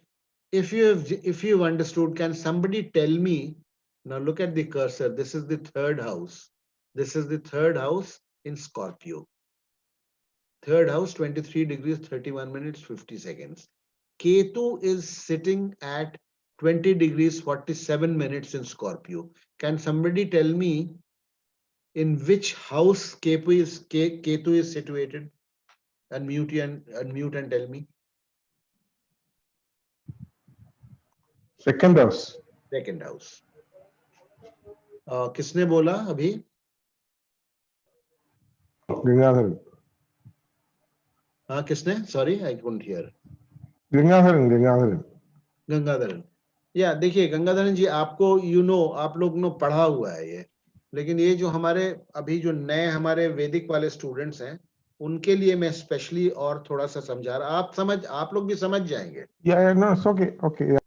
if you've understood, can somebody tell me, now look at the cursor, this is the 3rd house. This is the 3rd house in Scorpio. 3rd house, 23 degrees 31 minutes 50 seconds. Ketu is sitting at 20 degrees 47 minutes in Scorpio. Can somebody tell me in which house Ketu is situated? Unmute and tell me. 2nd house. second house. किसने बोला अभी? Gangadharan. हाँ किसने? Sorry, I couldn't hear. Gangadharan. Gangadharan. या देखिए गंगाधरन जी, आपको आप लोग ने पढ़ा हुआ है ये, लेकिन ये जो हमारे अभी जो नए हमारे वैदिक वाले स्टूडेंट्स हैं, उनके लिए मैं स्पेशली और थोड़ा सा समझा रहा. आप लोग भी समझ जाएंगे. Yeah, no, it's okay. Okay, yeah.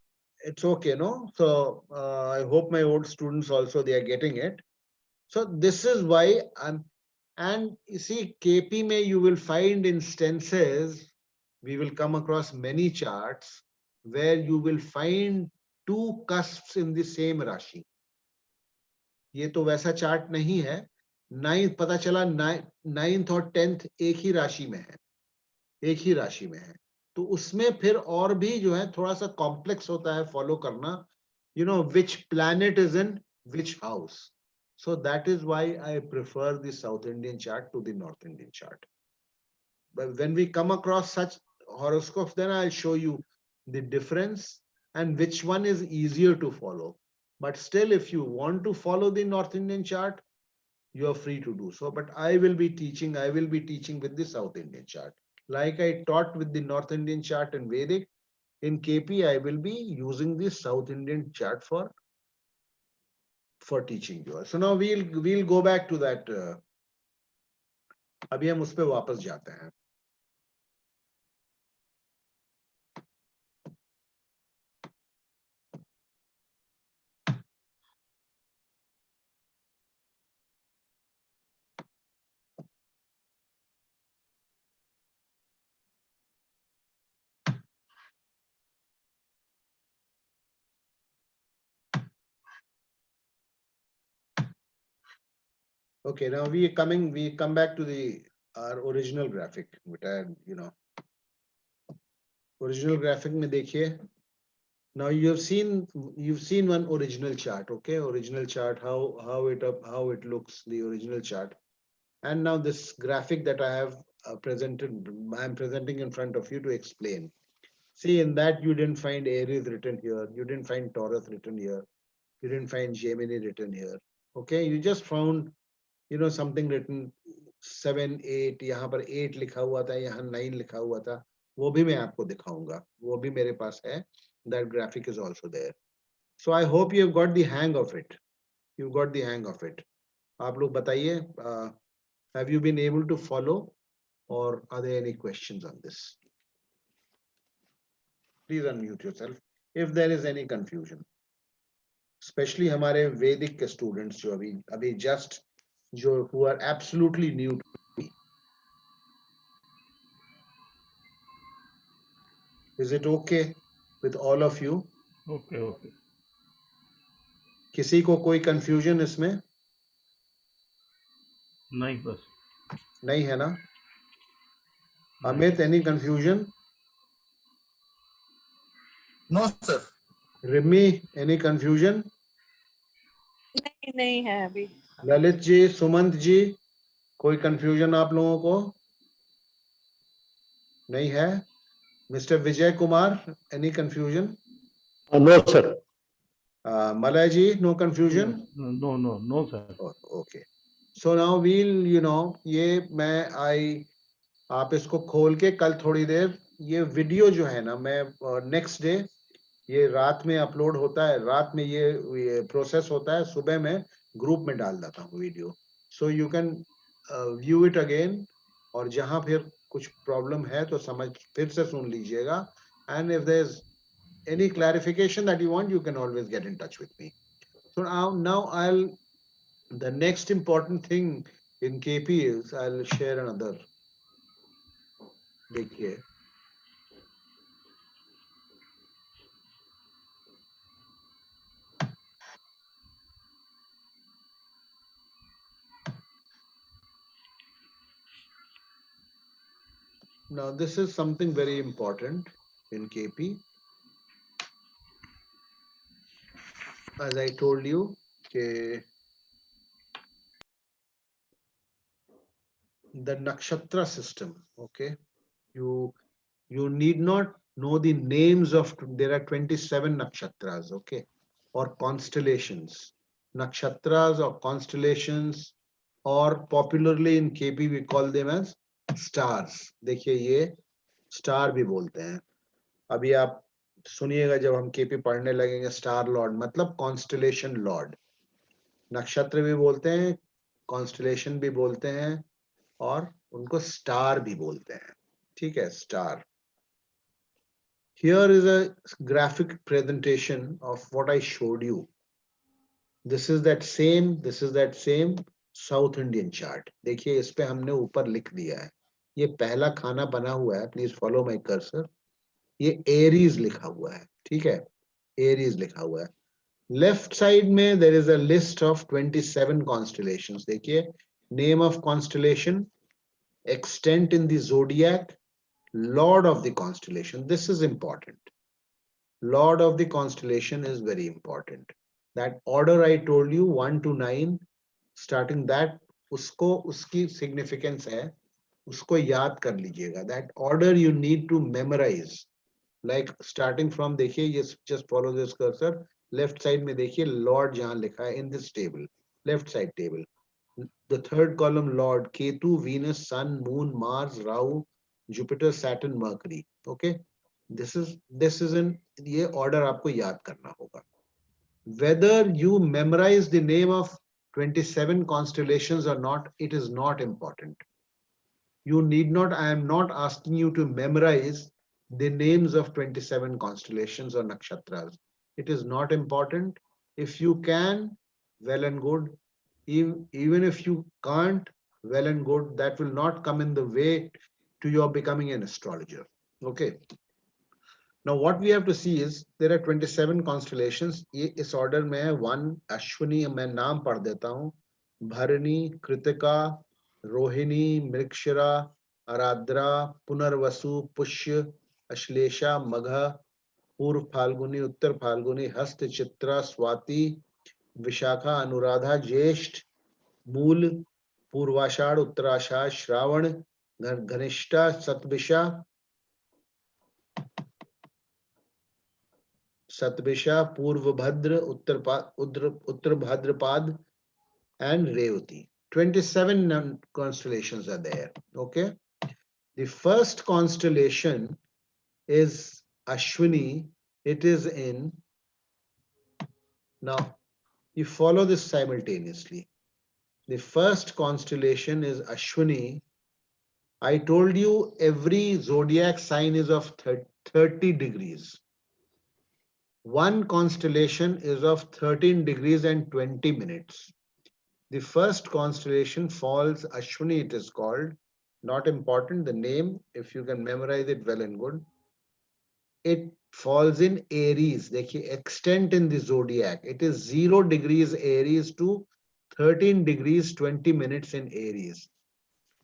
It's okay, no? So I hope my old students also, they are getting it. So this is why and you see KP may you will find instances, we will come across many charts where you will find two cusps in the same Rashi. ये तो वैसा chart नहीं है. 9th पता चला 9th और 10th एक ही राशि में है, तो उसमें फिर और भी जो है थोड़ा सा कॉम्प्लेक्स होता है फॉलो करना, which planet is in which house. So that is why I prefer the South Indian chart to the North Indian chart. But when we come across such horoscopes, then I'll show you the difference and which one is easier to follow. But still, if you want to follow the North Indian chart, you are free to do so. But I will be teaching with the South Indian chart. Like I taught with the North Indian chart in Vedic, in KP, I will be using the South Indian chart for teaching you. So now we'll go back to that. अभी हम उस पे वापस जाते हैं. Okay, now we come back to our original graphic, which original graphic में देखिए. Now you've seen one original chart, okay? Original chart, how it looks, the original chart. And now this graphic that I have I'm presenting in front of you to explain. See, in that you didn't find Aries written here, you didn't find Taurus written here, you didn't find Gemini written here, okay? You just found something written 7, 8, यहाँ पर 8 लिखा हुआ था, यहाँ 9 लिखा हुआ था, वो भी मैं आपको दिखाऊंगा, वो भी मेरे पास है. That graphic is also there. So I hope you have got the hang of it. You got the hang of it. आप लोग बताइए, have you been able to follow, or are there any questions on this? Please unmute yourself if there is any confusion. Especially हमारे वैदिक के students जो अभी just who are absolutely new to me. Is it okay with all of you? Okay. किसी को कोई confusion इसमें? नहीं बस. नहीं है ना? Amit, any confusion? No, sir. Rimi, any confusion? नहीं है अभी. ललित जी, सुमंत जी, कोई confusion आप लोगों को? नहीं है? Mr. Vijay Kumar, any confusion? No, sir. Malay ji, no confusion? No, sir. Oh, okay. So now we'll, ये आप इसको खोल के कल थोड़ी देर ये वीडियो जो है ना, मैं नेक्स्ट डे ये रात में अपलोड होता है, रात में ये प्रोसेस होता है, सुबह में ग्रुप में डाल देता हूँ video. So you can view it again, और जहां फिर कुछ प्रॉब्लम है तो फिर से सुन लीजिएगा. And if there is any clarification that you want, you can always get in touch with me. So now the next important thing in KP is I'll share another. देखिए, now this is something very important in KP. As I told you, the nakshatra system, okay? You need not know the names of, there are 27 nakshatras, okay? or constellations. Nakshatras or constellations, or popularly in KP we call them as stars. देखिए ये star भी बोलते हैं. अभी आप सुनिएगा जब हम केपी पढ़ने लगेंगे, स्टार लॉर्ड मतलब कॉन्स्टलेशन लॉर्ड. नक्षत्र भी बोलते हैं, कॉन्स्टलेशन भी बोलते हैं, और उनको स्टार भी बोलते हैं. ठीक है, star. Here is a graphic presentation of what I showed you. This is that same South Indian chart. देखिए इस पे हमने ऊपर लिख दिया है. ये पहला खाना बना हुआ है. Please follow my cursor. ये Aries लिखा हुआ है. ठीक है, Aries लिखा हुआ है. Left side में there is a list of 27 constellations. देखिए, name of constellation, extent in the zodiac, Lord of the constellation. This is important. Lord of the constellation is very important. That order I told you 1 to 9, starting that, उसको उसकी significance है, उसको याद कर लीजिएगा. That order you need to memorize. Like starting from, देखिए, ये just follow this cursor. Left side में देखिए Lord जहाँ लिखा है in this table, left side table. The third column Lord, Ketu, Venus, Sun, Moon, Mars, Rahu, Jupiter, Saturn, Mercury. Okay, this is in ये order आपको याद करना होगा. Whether you memorize the name of 27 constellations or not, it is not important. You need not. I am not asking you to memorize the names of 27 constellations or nakshatras. It is not important. If you can, well and good. Even if you can't, well and good. That will not come in the way to your becoming an astrologer. Okay. Now what we have to see is there are 27 constellations. ये इस order में है. 1 अश्विनी, मैं नाम पढ़ देता हूँ. भरणी, कृतिका, रोहिणी, मृगशिरा, आराद्रा, पुनर्वसु, पुष्य, अश्लेषा, मघ, पूर्व फाल्गुनी, उत्तर फाल्गुनी, हस्त, चित्रा, स्वाति, विशाखा, अनुराधा, ज्येष्ठ, मूल, पूर्वाषाढ़, उत्तराषाढ़, श्रावण, घनिष्ठा, सतभिषा, पूर्व भद्र, उत्तर भाद्रपद, and Revati. 27 constellations are there. Okay. The first constellation is Ashwini. It is in. Now, you follow this simultaneously. The first constellation is Ashwini. I told you every zodiac sign is of 30 degrees. One constellation is of 13 degrees and 20 minutes. The first constellation falls Ashwini, it is called. Not important, the name, if you can memorize it, well and good. It falls in Aries. देखिए, extent in the zodiac. It is 0 degrees Aries to 13 degrees 20 minutes in Aries.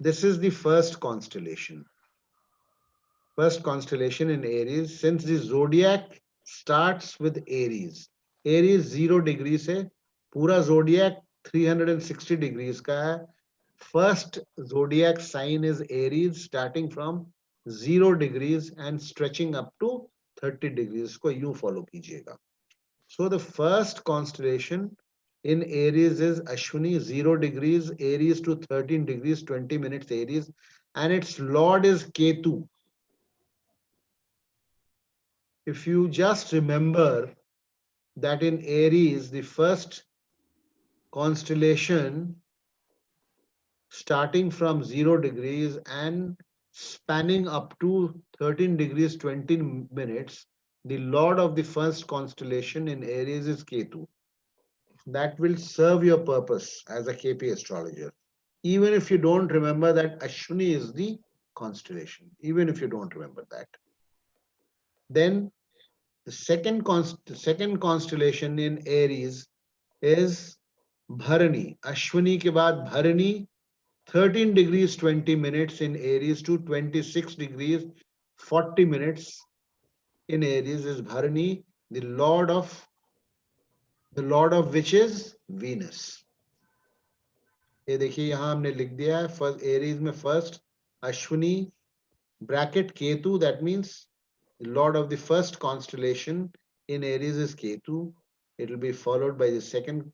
This is the first constellation. First constellation in Aries. Since the zodiac starts with Aries. Aries 0 degrees है. पूरा zodiac 360 degrees का है. First zodiac sign is Aries, starting from 0 degrees and stretching up to 30 degrees. को यूं follow कीजिएगा. So the first constellation in Aries is Ashwini, 0 degrees Aries to 13 degrees 20 minutes Aries, and its lord is Ketu. If you just remember that in Aries, the first constellation starting from 0 degrees and spanning up to 13 degrees 20 minutes, the lord of the first constellation in Aries is Ketu. That will serve your purpose as a KP astrologer. Even if you don't remember that Ashwini is the constellation, even if you don't remember that. Then the second constellation in Aries is Bharani. Ashwini ke baad Bharani, 13 degrees 20 minutes in Aries to 26 degrees 40 minutes in Aries is Bharani, the lord of which is Venus. ये देखिए यहाँ हमने लिख दिया है. First Aries में first Ashwini bracket Ketu, that means the lord of the first constellation in Aries is Ketu. It will be followed by the second,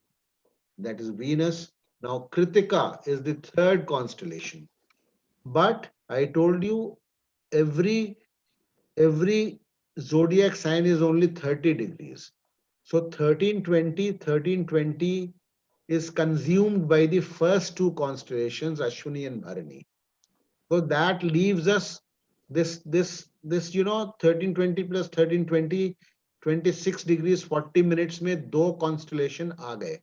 that is Venus. Now Kritika is the third constellation. But I told you every zodiac sign is only 30 degrees. So 1320 is consumed by the first two constellations, Ashwini and Bharani. So that leaves us this 1320 plus 1320, 26 degrees 40 minutes में दो constellation आ गए.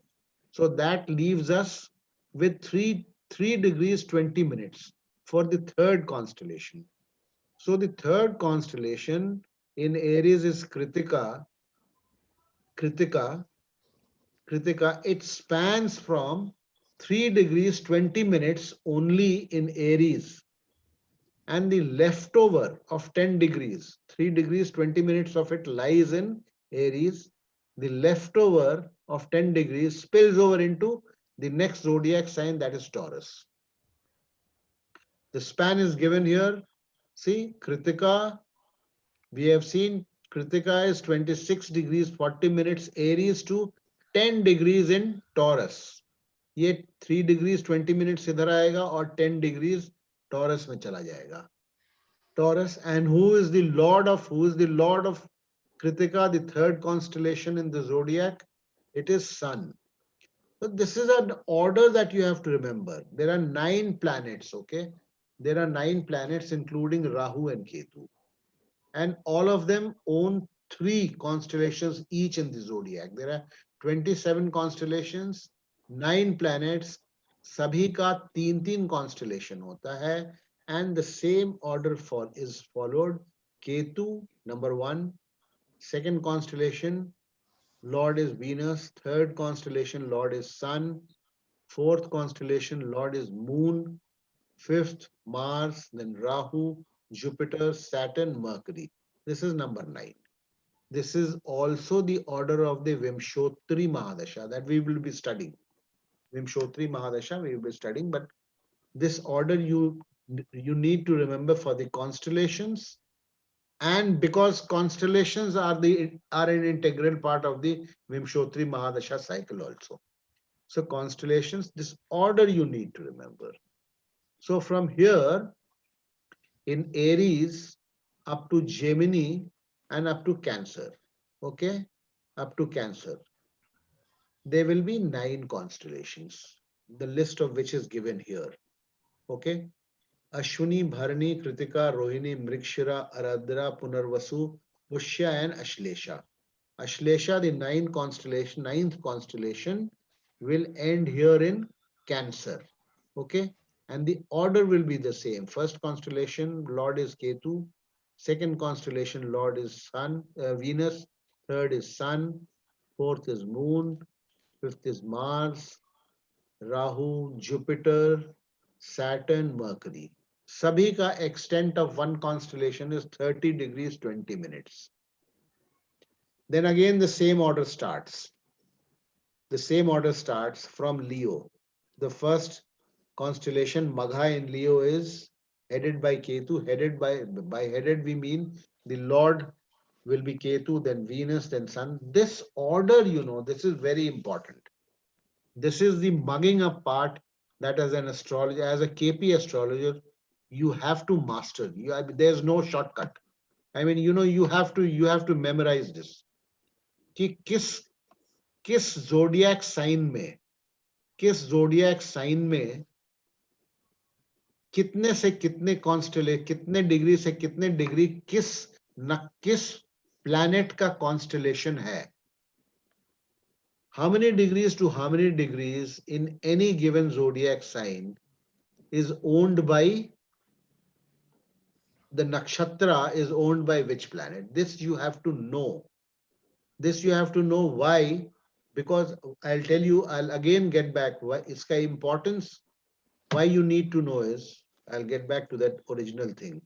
So that leaves us with 3 degrees 20 minutes for the third constellation. So the third constellation in Aries is Kritika. Kritika, it spans from 3 degrees 20 minutes only in Aries. And the leftover of 10 degrees, 3 degrees 20 minutes of it lies in Aries. The leftover of 10 degrees spills over into the next zodiac sign, that is Taurus. The span is given here. See, Kritika, we have seen Kritika is 26 degrees 40 minutes Aries to 10 degrees in Taurus. ये 3 degrees 20 minutes इधर आएगा और 10 degrees Taurus में चला जाएगा. Taurus, and who is the lord of Kritika, the third constellation in the zodiac? It is Sun. So this is an order that you have to remember. There are 9 planets, okay? There are 9 planets including Rahu and Ketu. And all of them own 3 constellations each in the zodiac. There are 27 constellations, 9 planets, sabhi ka 3 constellation hota hai, and the same order is followed. Ketu, number 1, second constellation, Lord is Venus, third constellation, Lord is Sun, fourth constellation, Lord is Moon, fifth, Mars, then Rahu, Jupiter, Saturn, Mercury. This is number 9. This is also the order of the Vimshotri Mahadasha that we will be studying. Vimshotri Mahadasha we will be studying, but this order you need to remember for the constellations, and because constellations are an integral part of the Vimshotri Mahadasha cycle also. So constellations, this order you need to remember. So from here in Aries up to Gemini and up to Cancer, okay, up to Cancer, there will be 9 constellations, the list of which is given here, okay. Ashwini, Bharani, Kritika, Rohini, Mrikshira, Aradra, Punarvasu, Pushya, and Ashlesha. Ashlesha, the 9th constellation, will end here in Cancer, okay. And the order will be the same. First constellation, Lord is Ketu. Second constellation, Lord is Venus. Third is Sun. Fourth is Moon. Fifth is Mars, Rahu, Jupiter, Saturn, Mercury. Sabhi ka extent of one constellation is 30 degrees 20 minutes. Then again the same order starts. The same order starts from Leo. The first constellation, Magha in Leo, is headed by Ketu. By headed we mean the Lord will be Ketu, then Venus, then Sun. This order, this is very important. This is the mugging up part that as an astrologer, as a KP astrologer, you have to master. There's no shortcut. I mean, you have to memorize this. कि किस zodiac sign में कितने से कितने constellation, कितने degree से कितने degree किस planet का constellation है. How many degrees to how many degrees in any given zodiac sign is owned by the nakshatra, is owned by which planet? This you have to know. This you have to know. Why? Because I'll tell you, I'll again get back why iska importance, why you need to know is, I'll get back to that original thing.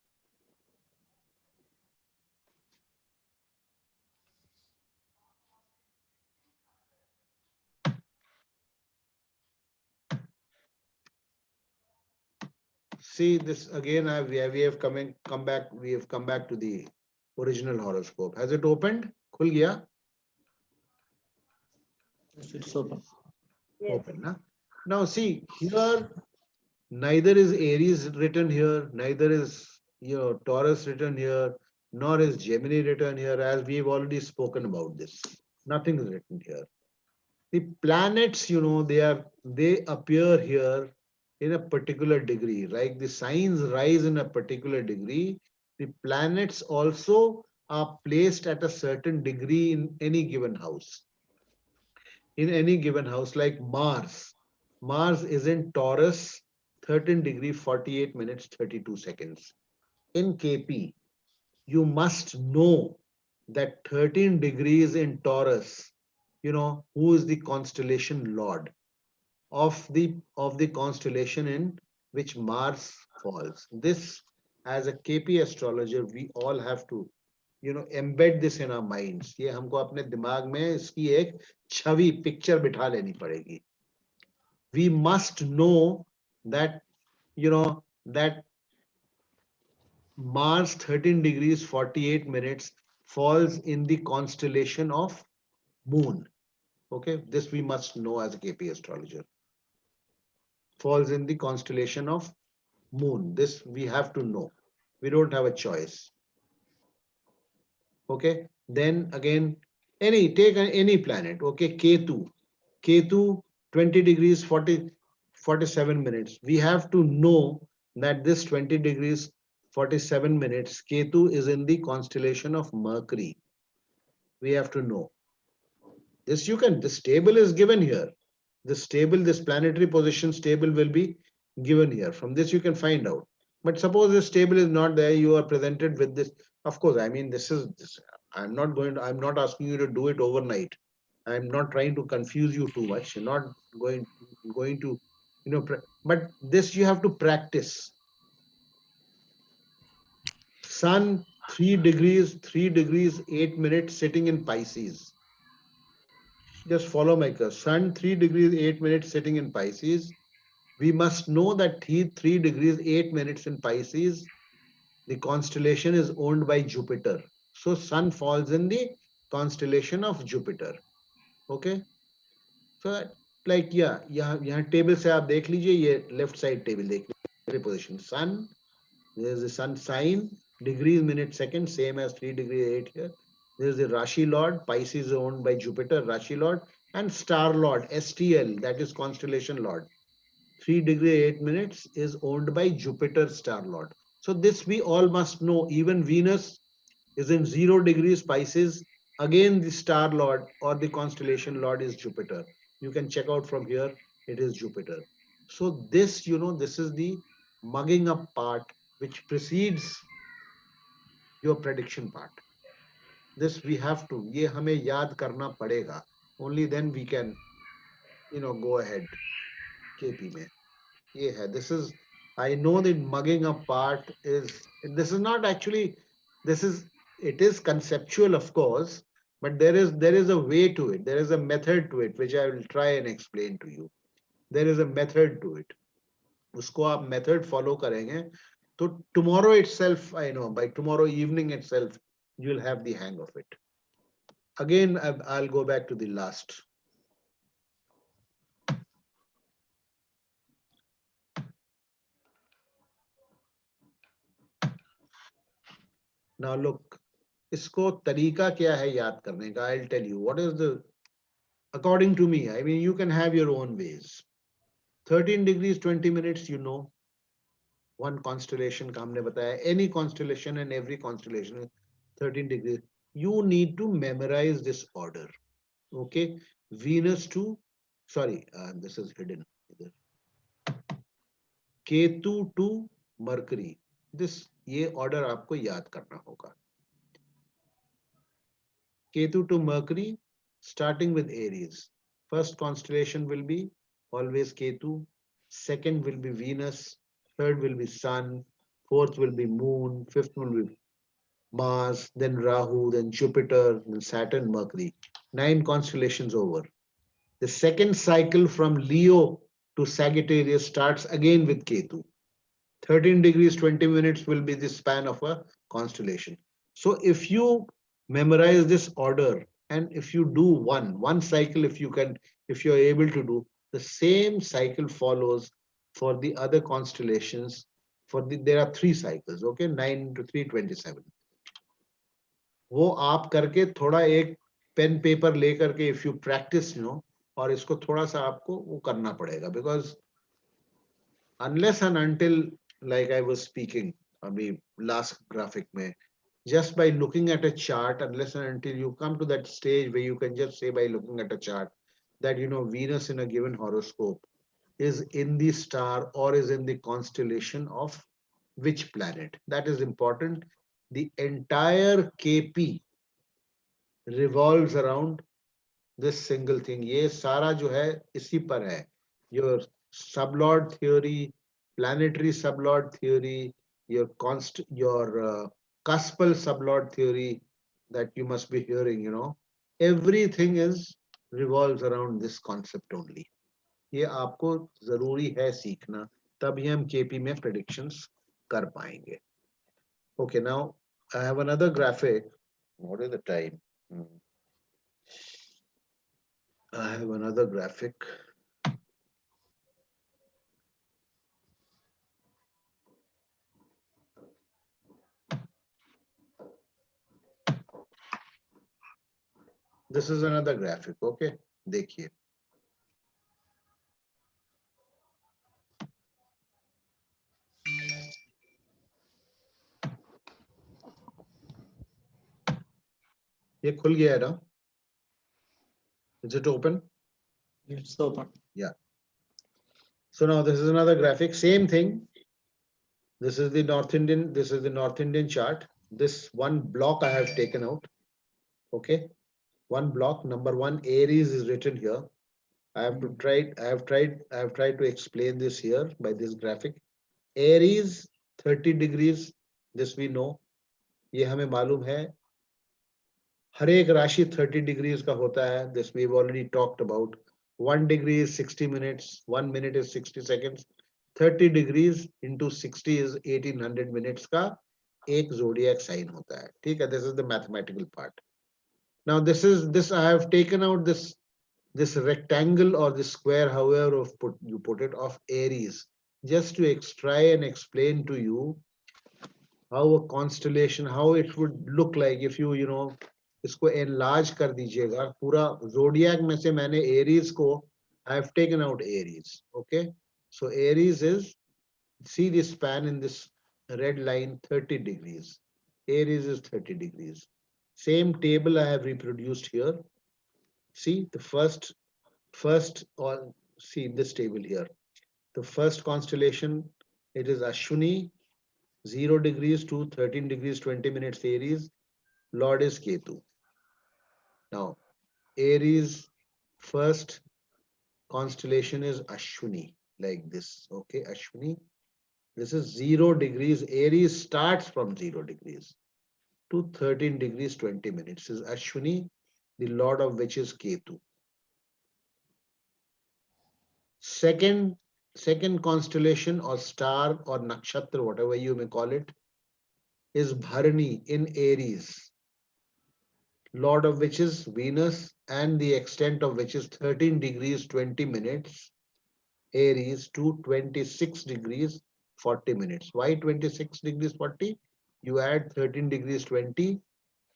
See this again, we have come back to the original horoscope. Has it opened? Khul gaya? It's open. Open, huh? Now see here, neither is Aries written here, neither is Taurus written here, nor is Gemini written here, as we've already spoken about this. Nothing is written here. The planets, they appear here in a particular degree, right? The signs rise in a particular degree. The planets also are placed at a certain degree in any given house. In any given house, like Mars. Mars is in Taurus, 13 degree, 48 minutes, 32 seconds. In KP, you must know that 13 degrees in Taurus, who is the constellation Lord of the constellation in which Mars falls. This, as a KP astrologer, we all have to embed this in our minds. ये हमको अपने दिमाग में इसकी एक छवि picture बिठा लेनी पड़ेगी. We must know that that Mars 13 degrees 48 minutes falls in the constellation of Moon. Okay, this we must know as a KP astrologer. Falls in the constellation of Moon. This we have to know. We don't have a choice. Okay, then again, take any planet. Okay, Ketu 20 degrees 47 minutes. We have to know that this 20 degrees 47 minutes, Ketu is in the constellation of Mercury. We have to know. This table is given here. This planetary position table will be given here. From this you can find out. But suppose this table is not there, you are presented with this. Of course, I mean, I'm not asking you to do it overnight. I'm not trying to confuse you too much. You're not going to, but this you have to practice. Sun 3 degrees 8 minutes sitting in Pisces. Just follow my curve. Sun 3 degrees 8 minutes sitting in Pisces. We must know that 3 degrees 8 minutes in Pisces, the constellation is owned by Jupiter. So Sun falls in the constellation of Jupiter. Okay. So like यहाँ table से आप देख लीजिए, ये left side table देख लीजिए position. Sun, there's the sun sign, degrees, minute, second, same as 3 degrees 8 here. There's the Rashi Lord, Pisces is owned by Jupiter, Rashi Lord, and Star Lord, STL, that is constellation Lord. 3 degrees 8 minutes is owned by Jupiter, Star Lord. So this we all must know. Even Venus is in 0 degrees Pisces. Again, the Star Lord or the constellation Lord is Jupiter. You can check out from here, it is Jupiter. So this, this is the mugging up part which precedes your prediction part. This we have to, ये हमें याद करना पड़ेगा. Only then we can, go ahead. KP में. ये है. This is, I know the mugging up part is, this is not actually, it is conceptual, of course, but there is a way to it. There is a method to it, which I will try and explain to you. There is a method to it. उसको आप method follow करेंगे, तो tomorrow itself, I know, by tomorrow evening itself, you'll have the hang of it. Again, I'll go back to the last. Now look, इसको तरीका क्या है याद करने का? I'll tell you what is the, according to me, I mean, you can have your own ways. 13 degrees 20 minutes, one constellation का हमने बताया, any constellation and every constellation 13 degrees. You need to memorize this order. Okay, Venus to, sorry, this is hidden. Ketu to Mercury. This ये order आपको याद करना होगा. Ketu to Mercury, starting with Aries. First constellation will be always Ketu. Second will be Venus. Third will be Sun. Fourth will be Moon. Fifth will be Mars. Then Rahu. Then Jupiter. Then Saturn, Mercury. 9 constellations over. The second cycle from Leo to Sagittarius starts again with Ketu. 13 degrees 20 minutes will be the span of a constellation. So if you memorize this order, And if you do one cycle, if you're able to do the same cycle follows for the other constellations. There are 3 cycles, okay, 9 into 3, 27. वो आप करके थोड़ा एक pen paper लेकर के if you practice और इसको थोड़ा सा आपको वो करना पड़ेगा, because unless and until, like I was speaking abhi last graphic mein, just by looking at a chart, unless and until you come to that stage where you can just say by looking at a chart that Venus in a given horoscope is in the star or is in the constellation of which planet. That is important. The entire KP revolves around this single thing. ये सारा जो है इसी पर है. Your sublord theory, planetary sublord theory, your cuspal sublord theory that you must be hearing, everything revolves around this concept only. ये आपको जरूरी है सीखना, तभी हम KP में predictions कर पाएंगे. Okay, now I have another graphic. What is the time? I have another graphic. This is another graphic, okay? देखिए. ये खुल गया है ना? Is it open? It's open. Yeah. So now this is another graphic, same thing. This is the North Indian chart. This one block I have taken out. Okay. One block, number 1, Aries is written here. I have tried to explain this here by this graphic. Aries 30 degrees, this we know. ये हमें मालूम है. हर एक राशि 30 degrees का होता है. This we've already talked about. 1 degree is 60 minutes, 1 minute is 60 seconds. 30 degrees into 60 is 1800 minutes का एक zodiac sign होता है. ठीक है, this is the mathematical part. Now this I have taken out this rectangle or this square, however you put it, of Aries, just to try and explain to you how a constellation, how it would look like if you इसको enlarge कर दीजिएगा. पूरा zodiac में से मैंने Aries को I have taken out Aries. Okay, so Aries is, see the span in this red line, 30 degrees. Aries is 30 degrees. Same table I have reproduced here. See the first or see this table here. The first constellation, it is Ashwini, 0 degrees to 13 degrees 20 minutes Aries. Lord is Ketu. Now Aries first constellation is Ashwini, like this. Okay, Ashwini. This is 0 degrees. Aries starts from 0 degrees to 13 degrees 20 minutes. This is Ashwini, the lord of which is Ketu. Second constellation or star or nakshatra, whatever you may call it, is Bharani in Aries, lord of which is Venus, and the extent of which is 13 degrees 20 minutes Aries to 26 degrees 40 minutes. Why 26 degrees 40? You add 13 degrees 20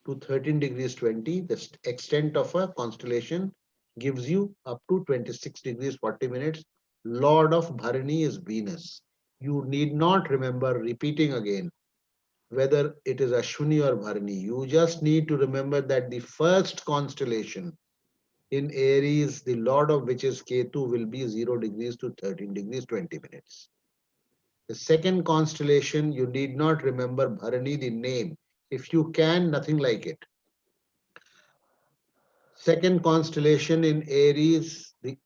to 13 degrees 20. The extent of a constellation gives you up to 26 degrees 40 minutes. Lord of Bharani is Venus. You need not remember repeating again whether it is Ashwini or Bharani. You just need to remember that the first constellation in Aries, the lord of which is Ketu, will be 0 degrees to 13 degrees 20 minutes. The second constellation, you need not remember Bharani, the name. If you can, nothing like it. Second constellation in Aries, the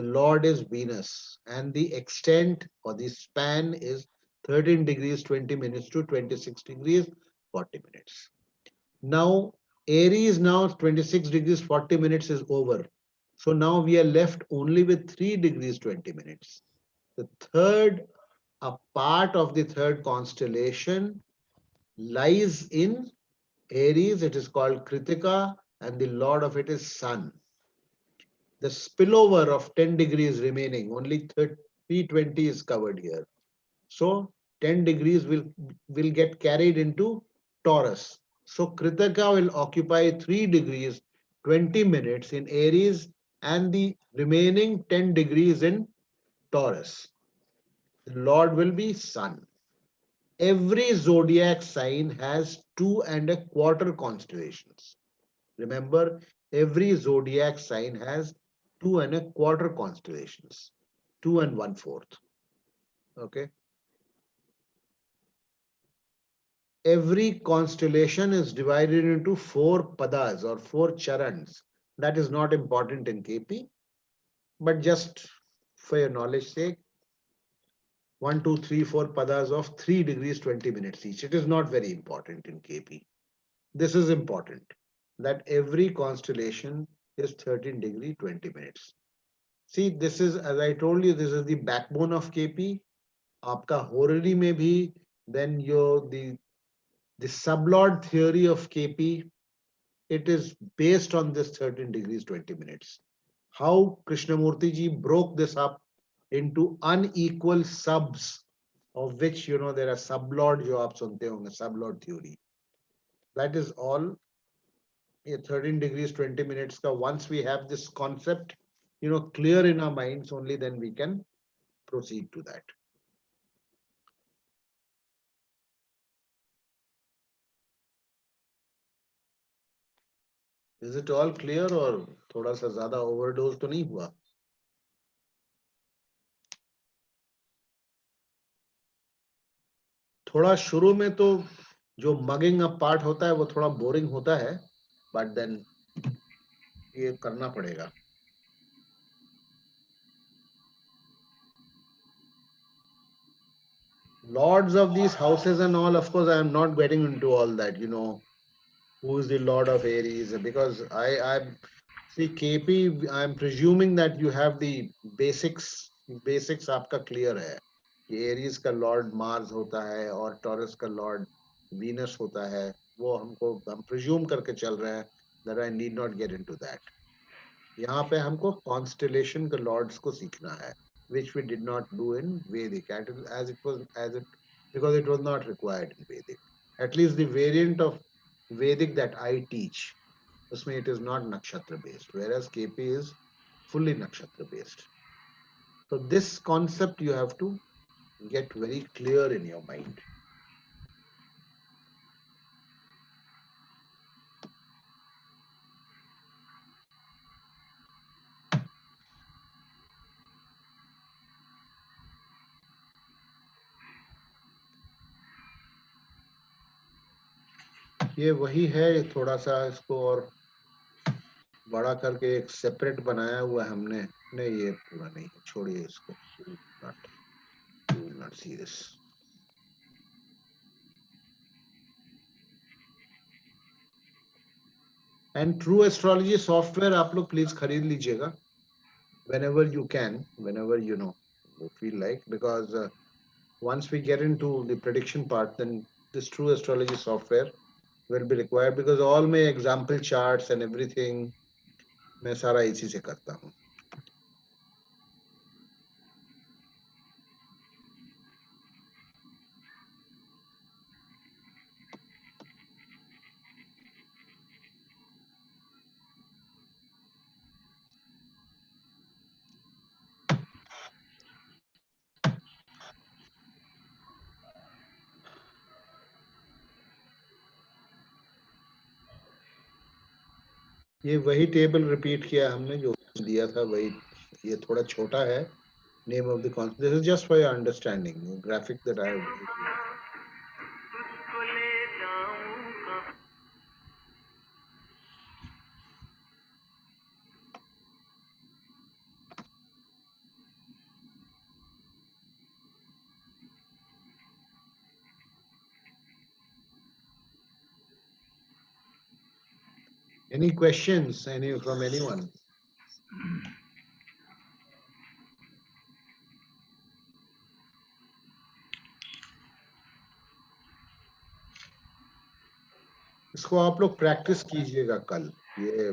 lord is Venus, and the extent or the span is 13 degrees 20 minutes to 26 degrees 40 minutes. Now Aries, now 26 degrees 40 minutes is over. So now we are left only with 3 degrees 20 minutes. A part of the third constellation lies in Aries. It is called Kritika, and the lord of it is sun. The spillover of 10 degrees remaining, only 320 is covered here. So 10 degrees will get carried into Taurus. So Kritaka will occupy 3 degrees 20 minutes in Aries and the remaining 10 degrees in Taurus. The Lord will be Sun. Every zodiac sign has 2¼ constellations. Remember, every zodiac sign has 2¼ constellations, 2 1/4. Okay. Every constellation is divided into 4 padas or 4 charans. That is not important in KP, but just for your knowledge sake, 1, 2, 3, 4 padas of 3 degrees 20 minutes each. It is not very important in KP. This is important, that every constellation is 13 degree 20 minutes. See, this is, as I told you, this is the backbone of KP. Aapka horary mein bhi, then the sublord theory of KP, it is based on this 13 degrees 20 minutes. How Krishnamurti ji broke this up into unequal subs, of which there are sublord jo aap sunte honge, sublord theory. That is all. 13 degrees 20 minutes ka, once we have this concept clear in our minds, only then we can proceed to that. Is it all clear or thoda sa zyada overdose to nahi hua? थोड़ा शुरू में तो जो mugging up part होता है वो थोड़ा boring होता है, बट देन ये करना पड़ेगा. Lords of these houses and all, of course, I am not getting into all that, who is the Lord of Aries, because I see KP, I am presuming that you have the basics आपका clear है. कि Aries का Lord Mars होता है और Taurus का Lord Venus होता है, वो हम presume करके चल रहे हैं, that I need not get into that. यहाँ पे हमको constellation के lords को सीखना है, which we did not do in Vedic, because it was not required in Vedic. At least the variant of Vedic that I teach, usme it is not nakshatra based, whereas KP is fully nakshatra based. So this concept you have to get very clear in your mind. ये वही है, थोड़ा सा इसको और बड़ा करके एक सेपरेट बनाया हुआ हमने. नहीं, ये पूरा नहीं, छोड़िए इसको. You will not see this. And True Astrology software आप लोग प्लीज खरीद लीजिएगा whenever you can, whenever you feel like, because once we get into the prediction part, then this True Astrology software will be required, because all my example charts and everything मैं सारा इसी से करता हूँ. ये वही टेबल रिपीट किया हमने जो दिया था, वही. ये थोड़ा छोटा है. Name of the concept. This is just for your understanding. The graphic that I have. Any questions? From anyone? इसको आप लोग प्रैक्टिस कीजिएगा कल. ये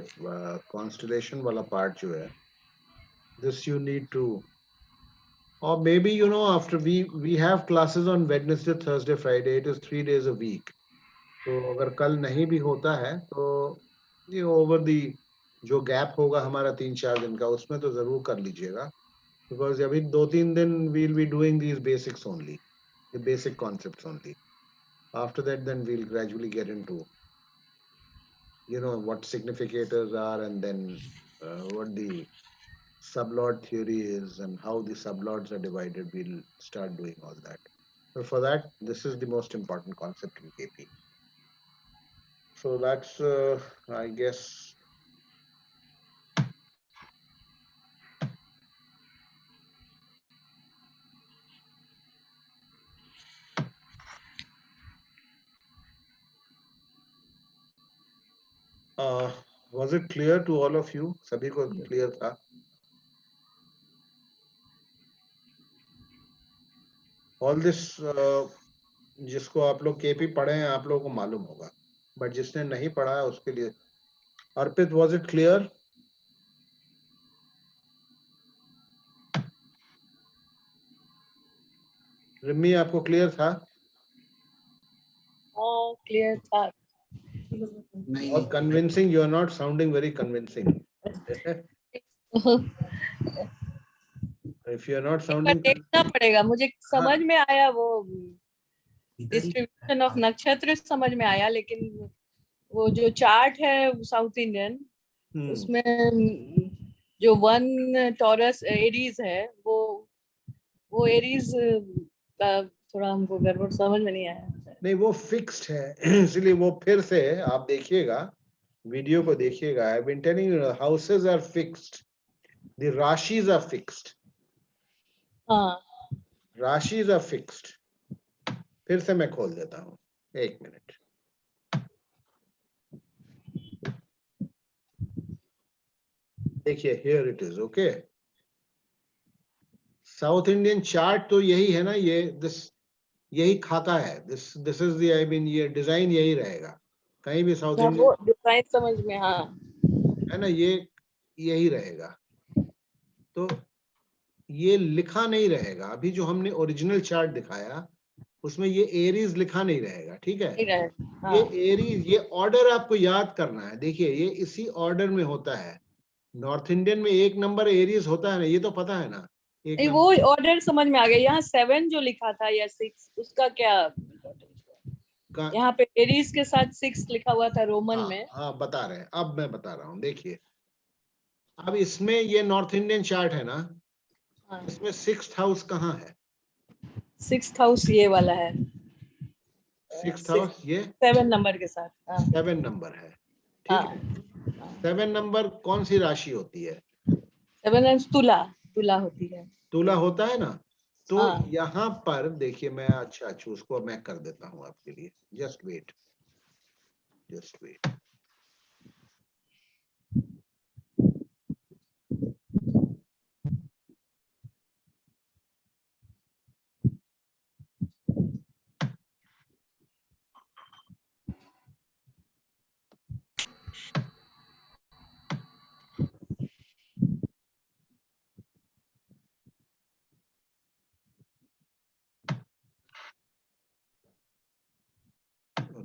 constellation वाला part जो है, this you need to, or maybe you know after we have classes on Wednesday, Thursday, Friday. It is 3 days a week. तो अगर कल नहीं भी होता है तो ये ओवर दी जो गैप होगा हमारा 3-4 दिन का, उसमें तो जरूर कर लीजिएगा, बिकॉज अभी 2-3 दिन we'll be doing these basics only, the basic concepts only. After that, then we'll gradually get into, you know, what significators are, and then what the sublot theory is and how the sublots are divided. We'll start doing all that. But for that, this is the most important concept in KP. So that's, I guess, was it clear to all of you? सभी को clear था? All this, जिसको आप लोग KP पढ़े हैं, आप लोगों को मालूम होगा, but जिसने नहीं पढ़ा है उसके लिए. Arpit, was it clear? Rimi, आपको clear था? हाँ क्लियर था. Or convincing? You are not sounding very convincing. If you are not पर sounding, देखना पड़ेगा. मुझे समझ में आया वो डिस्ट्रीब्यूशन ऑफ नक्षत्र समझ में आया, लेकिन वो जो चार्ट है साउथ इंडियन, उसमें जो 1 टॉरस एरीज है, वो एरीज का थोड़ा हमको गड़बड़ समझ में नहीं आया. नहीं, वो फिक्स्ड है, इसलिए वो फिर से आप देखिएगा, वीडियो को देखिएगा. I have been telling you, houses are fixed, the rashis are fixed. हाँ, राशिज आर फिक्स्ड. फिर से मैं खोल देता हूँ, 1 मिनट. देखिए, here it is. Okay, south Indian chart तो यही है ना, ये यही खाता है. This is the, I mean, ये डिजाइन यही रहेगा कहीं भी साउथ इंडियन, वो डिजाइन समझ में, हाँ है ना, ये यही रहेगा. तो ये लिखा नहीं रहेगा. अभी जो हमने ओरिजिनल चार्ट दिखाया उसमें ये एरीज लिखा नहीं रहेगा. ठीक है, हाँ. ये एरीज, ये ऑर्डर आपको याद करना है. देखिए, ये इसी ऑर्डर में होता है. नॉर्थ इंडियन में 1 नंबर एरीज होता है ना, ये तो पता है ना. वो ऑर्डर समझ में आ गया. यहाँ 7 जो लिखा था या 6, उसका क्या यहाँ पे एरीज के साथ 6 लिखा हुआ था रोमन में. हाँ, बता रहे हैं. अब मैं बता रहा हूँ. देखिए, अब इसमें ये नॉर्थ इंडियन चार्ट है ना, इसमें 6th हाउस कहाँ है? 6th हाउस ये वाला है. 6th हाउस ये 7 नंबर के साथ. 7 नंबर है. ठीक है, 7 नंबर कौन सी राशि होती है? 7 तुला होती है. तुला होता है ना. तो यहाँ पर देखिए, मैं अच्छा उसको मैं कर देता हूँ आपके लिए. Just wait.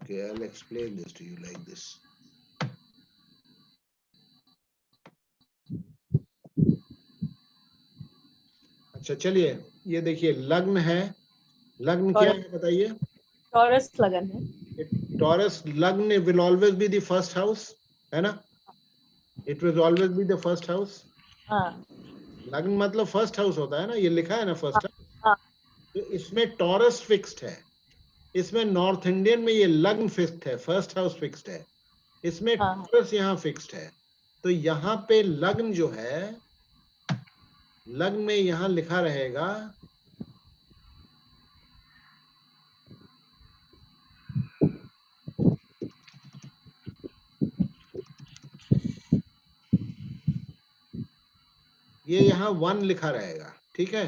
Okay, I'll explain this to you like this. अच्छा, चलिए, ये देखिए, लग्न है. लग्न क्या है बताइए? टॉरस लग्न है. टॉरस लग्न will always be the first house, है ना? It will always be the first house. लग्न मतलब फर्स्ट हाउस होता है ना, ये लिखा है ना फर्स्ट हाउस. तो इसमें टॉरस फिक्स्ड है. इसमें नॉर्थ इंडियन में ये लग्न फिक्स्ड है, फर्स्ट हाउस फिक्स्ड है. इसमें टॉरस यहाँ फिक्स्ड है. तो यहाँ पे लग्न जो है, लग्न में यहाँ लिखा रहेगा ये यहाँ 1 लिखा रहेगा. ठीक है.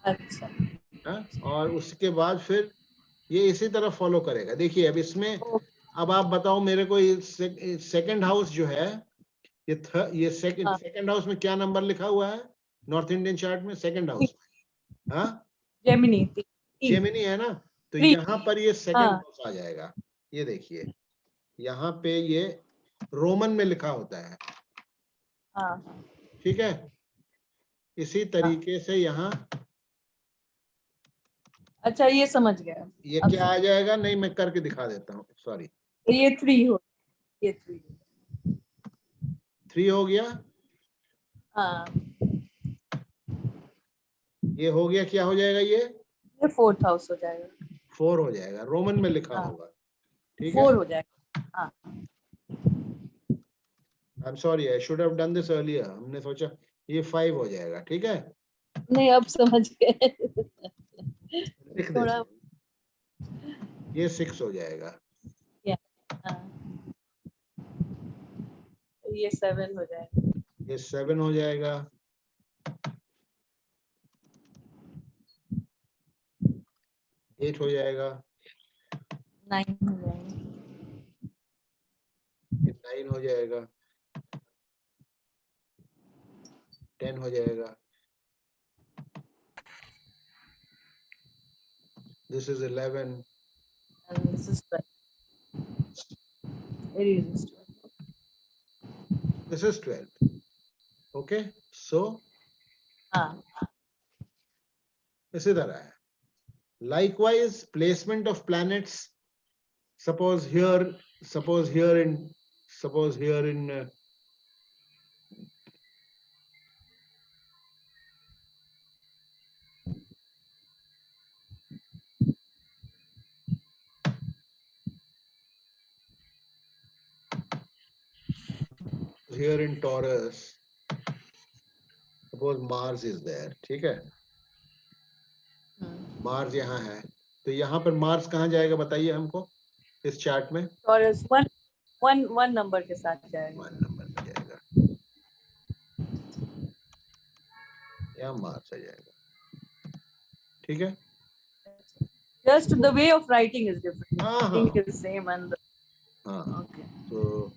अच्छा. और उसके बाद फिर ये इसी तरह फॉलो करेगा. देखिए, अब इसमें अब आप बताओ मेरे को, ये सेकंड हाउस जो है, ये सेकंड हाउस में क्या नंबर लिखा हुआ है नॉर्थ इंडियन चार्ट में? सेकंड हाउस में, हाँ, जेमिनी जेमिनी है ना, तो Three. यहाँ पर ये सेकंड हाँ। हाउस आ जाएगा। ये देखिए यहाँ पे ये रोमन में लिखा होता है, हाँ ठीक है। इसी तरीके से यहाँ अच्छा, ये समझ गया। ये अब क्या आ जाएगा, नहीं मैं करके दिखा देता हूँ, सॉरी। ये 3 हो, ये 3। 3 हो गया, हाँ, ये हो गया, क्या हो जाएगा ये? ये 4th हाउस हो जाएगा। 4 हो जाएगा, रोमन में लिखा हाँ, होगा, ठीक है। 4 हो जाएगा। हाँ, I am sorry, I should have done this earlier. हमने सोचा ये 5 हो जाएगा, ठीक है। नहीं अब समझ गए। लिख थोड़ा देते हैं, ये 6 हो जाएगा, हाँ, ये 7 हो जाएगा। ये 7 हो जाएगा, 8 हो जाएगा, 9 हो जाएगा। ये 9 हो जाएगा, 10 हो जाएगा, this is 11, And this is 12. It is 12. this is 12. Okay, so हाँ, इसी तरह है। Likewise, placement of planets. Suppose here in Taurus, suppose Mars is there, ठीक है, मार्स यहाँ है, तो यहाँ पर मार्स कहाँ जाएगा बताइए हमको इस चार्ट में? Taurus 1 नंबर के साथ जाएगा। 1 नंबर पे जाएगा, यहाँ मार्स आ जाएगा, ठीक है। Just the way of writing is different. हाँ, Writing is same and हाँ, okay. तो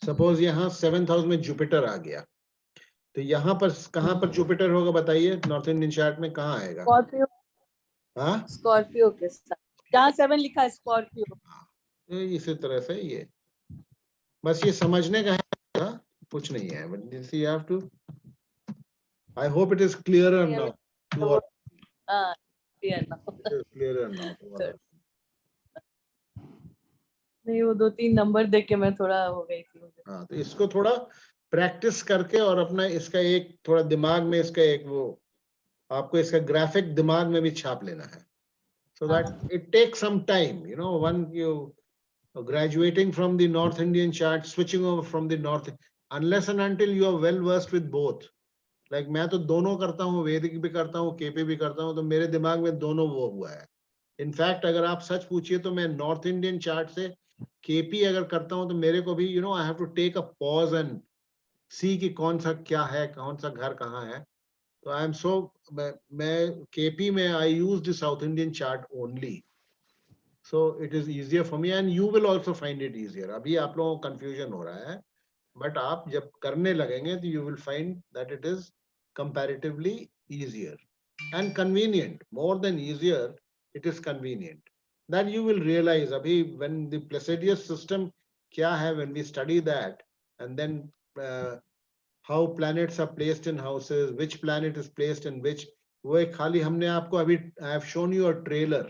सपोज यहाँ 7th हाउस में जुपिटर आ गया, तो यहाँ पर कहाँ पर जुपिटर होगा बताइए नॉर्थ इंडियन चार्ट में, कहाँ आएगा? स्कॉर्पियो, हाँ, स्कॉर्पियो के साथ, जहाँ 7 लिखा है स्कॉर्पियो। तो इसी तरह से ये बस ये समझने का है, कुछ नहीं है, but this you have to, I hope it is clearer now to all, हाँ, क्लियरर नाउ। नहीं, वो 2-3 नंबर देख के मैं थोड़ा हो गई थी। हाँ, तो इसको थोड़ा प्रैक्टिस करके और अपना इसका एक थोड़ा दिमाग में इसका एक वो आपको इसका ग्राफिक दिमाग में भी छाप लेना है, so that it takes some time, you know, when you graduating from the North Indian chart, switching over from the North, unless and until you are well versed with both, like मैं तो दोनों करता हूँ, वैदिक भी करता हूँ, KP भी करता हूँ, तो मेरे दिमाग में दोनों वो हुआ है। इनफैक्ट अगर आप सच पूछिए तो मैं नॉर्थ इंडियन चार्ट से केपी अगर करता हूँ तो मेरे को भी, you know, I have to take a pause and see कि कौन सा क्या है, कौन सा घर कहाँ है। तो आई एम सो, मैं केपी में I use the south Indian chart only, so it is easier for me and you will also find it easier. अभी आप लोगों को कंफ्यूजन हो रहा है, बट आप जब करने लगेंगे तो you will find that it is comparatively easier and convenient, more than easier, it is convenient, that you will realize. अभी व्हेन द प्लेसिडियस सिस्टम क्या है, when we study that and then how planets are placed in houses, which planet is placed in which, वो एक खाली हमने आपको अभी I have shown you a trailer,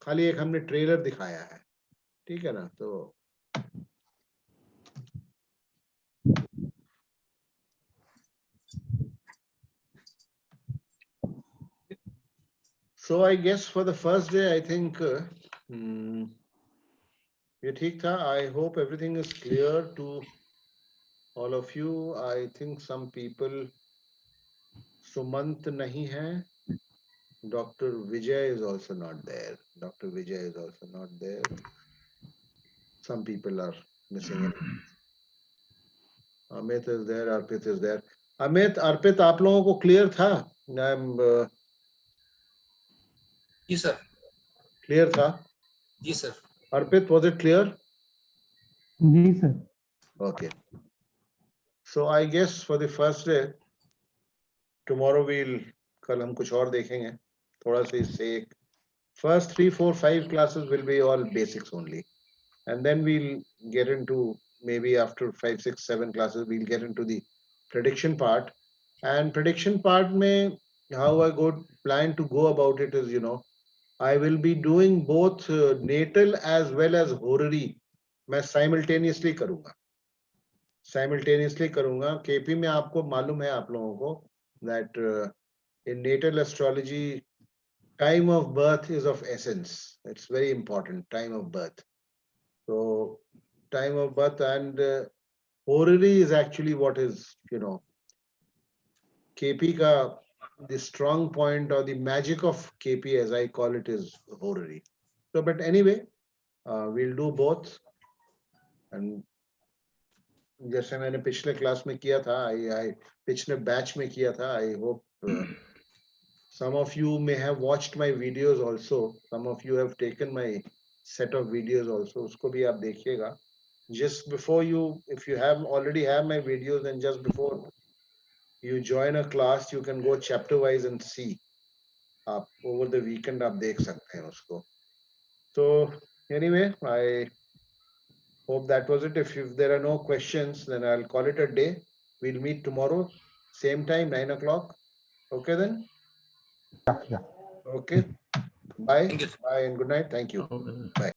खाली एक हमने ट्रेलर दिखाया है, ठीक है ना। तो so I guess for the first day I think ये ठीक था। I hope everything is clear to all of you. I think some people, Sumant nahi hai, Dr. Vijay is also not there. Dr. Vijay is also not there. Some people are missing it. Amit is there, Arpit is there. Amit, Arpit, आप लोगों को clear था? Yes, sir. Clear था? Yes, sir. Arpit, was it clear? जी sir. Okay. So I guess for the first day, tomorrow कल हम कुछ और देखेंगे. थोड़ा सा इससे एक. First 3, 4, 5 classes will be all basics only. And then we'll get into, maybe after 5, 6, 7 classes, we'll get into the prediction part. And prediction part may, how I plan to go about it is, I will be doing both natal as well as horary. मैं simultaneously करूँगा. KP में आपको मालूम है आप लोगों को that in natal astrology, time of birth is of essence. It's very important, time of birth. So time of birth and horary is actually what is, KP ka, the strong point or the magic of KP as I call it is horary. So, but anyway, we'll do both. And जैसे मैंने पिछले class में किया था, पिछले batch में किया था, I hope some of you may have watched my videos also. Some of you have taken my set of videos also. उसको भी आप देखिएगा. Just before you, if you already have my videos, then just before you join a class, you can go chapter wise and see. आप over the weekend आप देख सकते हैं उसको. So anyway, I hope that was it. If there are no questions, then I'll call it a day. We'll meet tomorrow, same time, 9 o'clock. Okay then? Yeah. Okay. Bye. Thank you. Bye and good night. Thank you. Okay. Bye.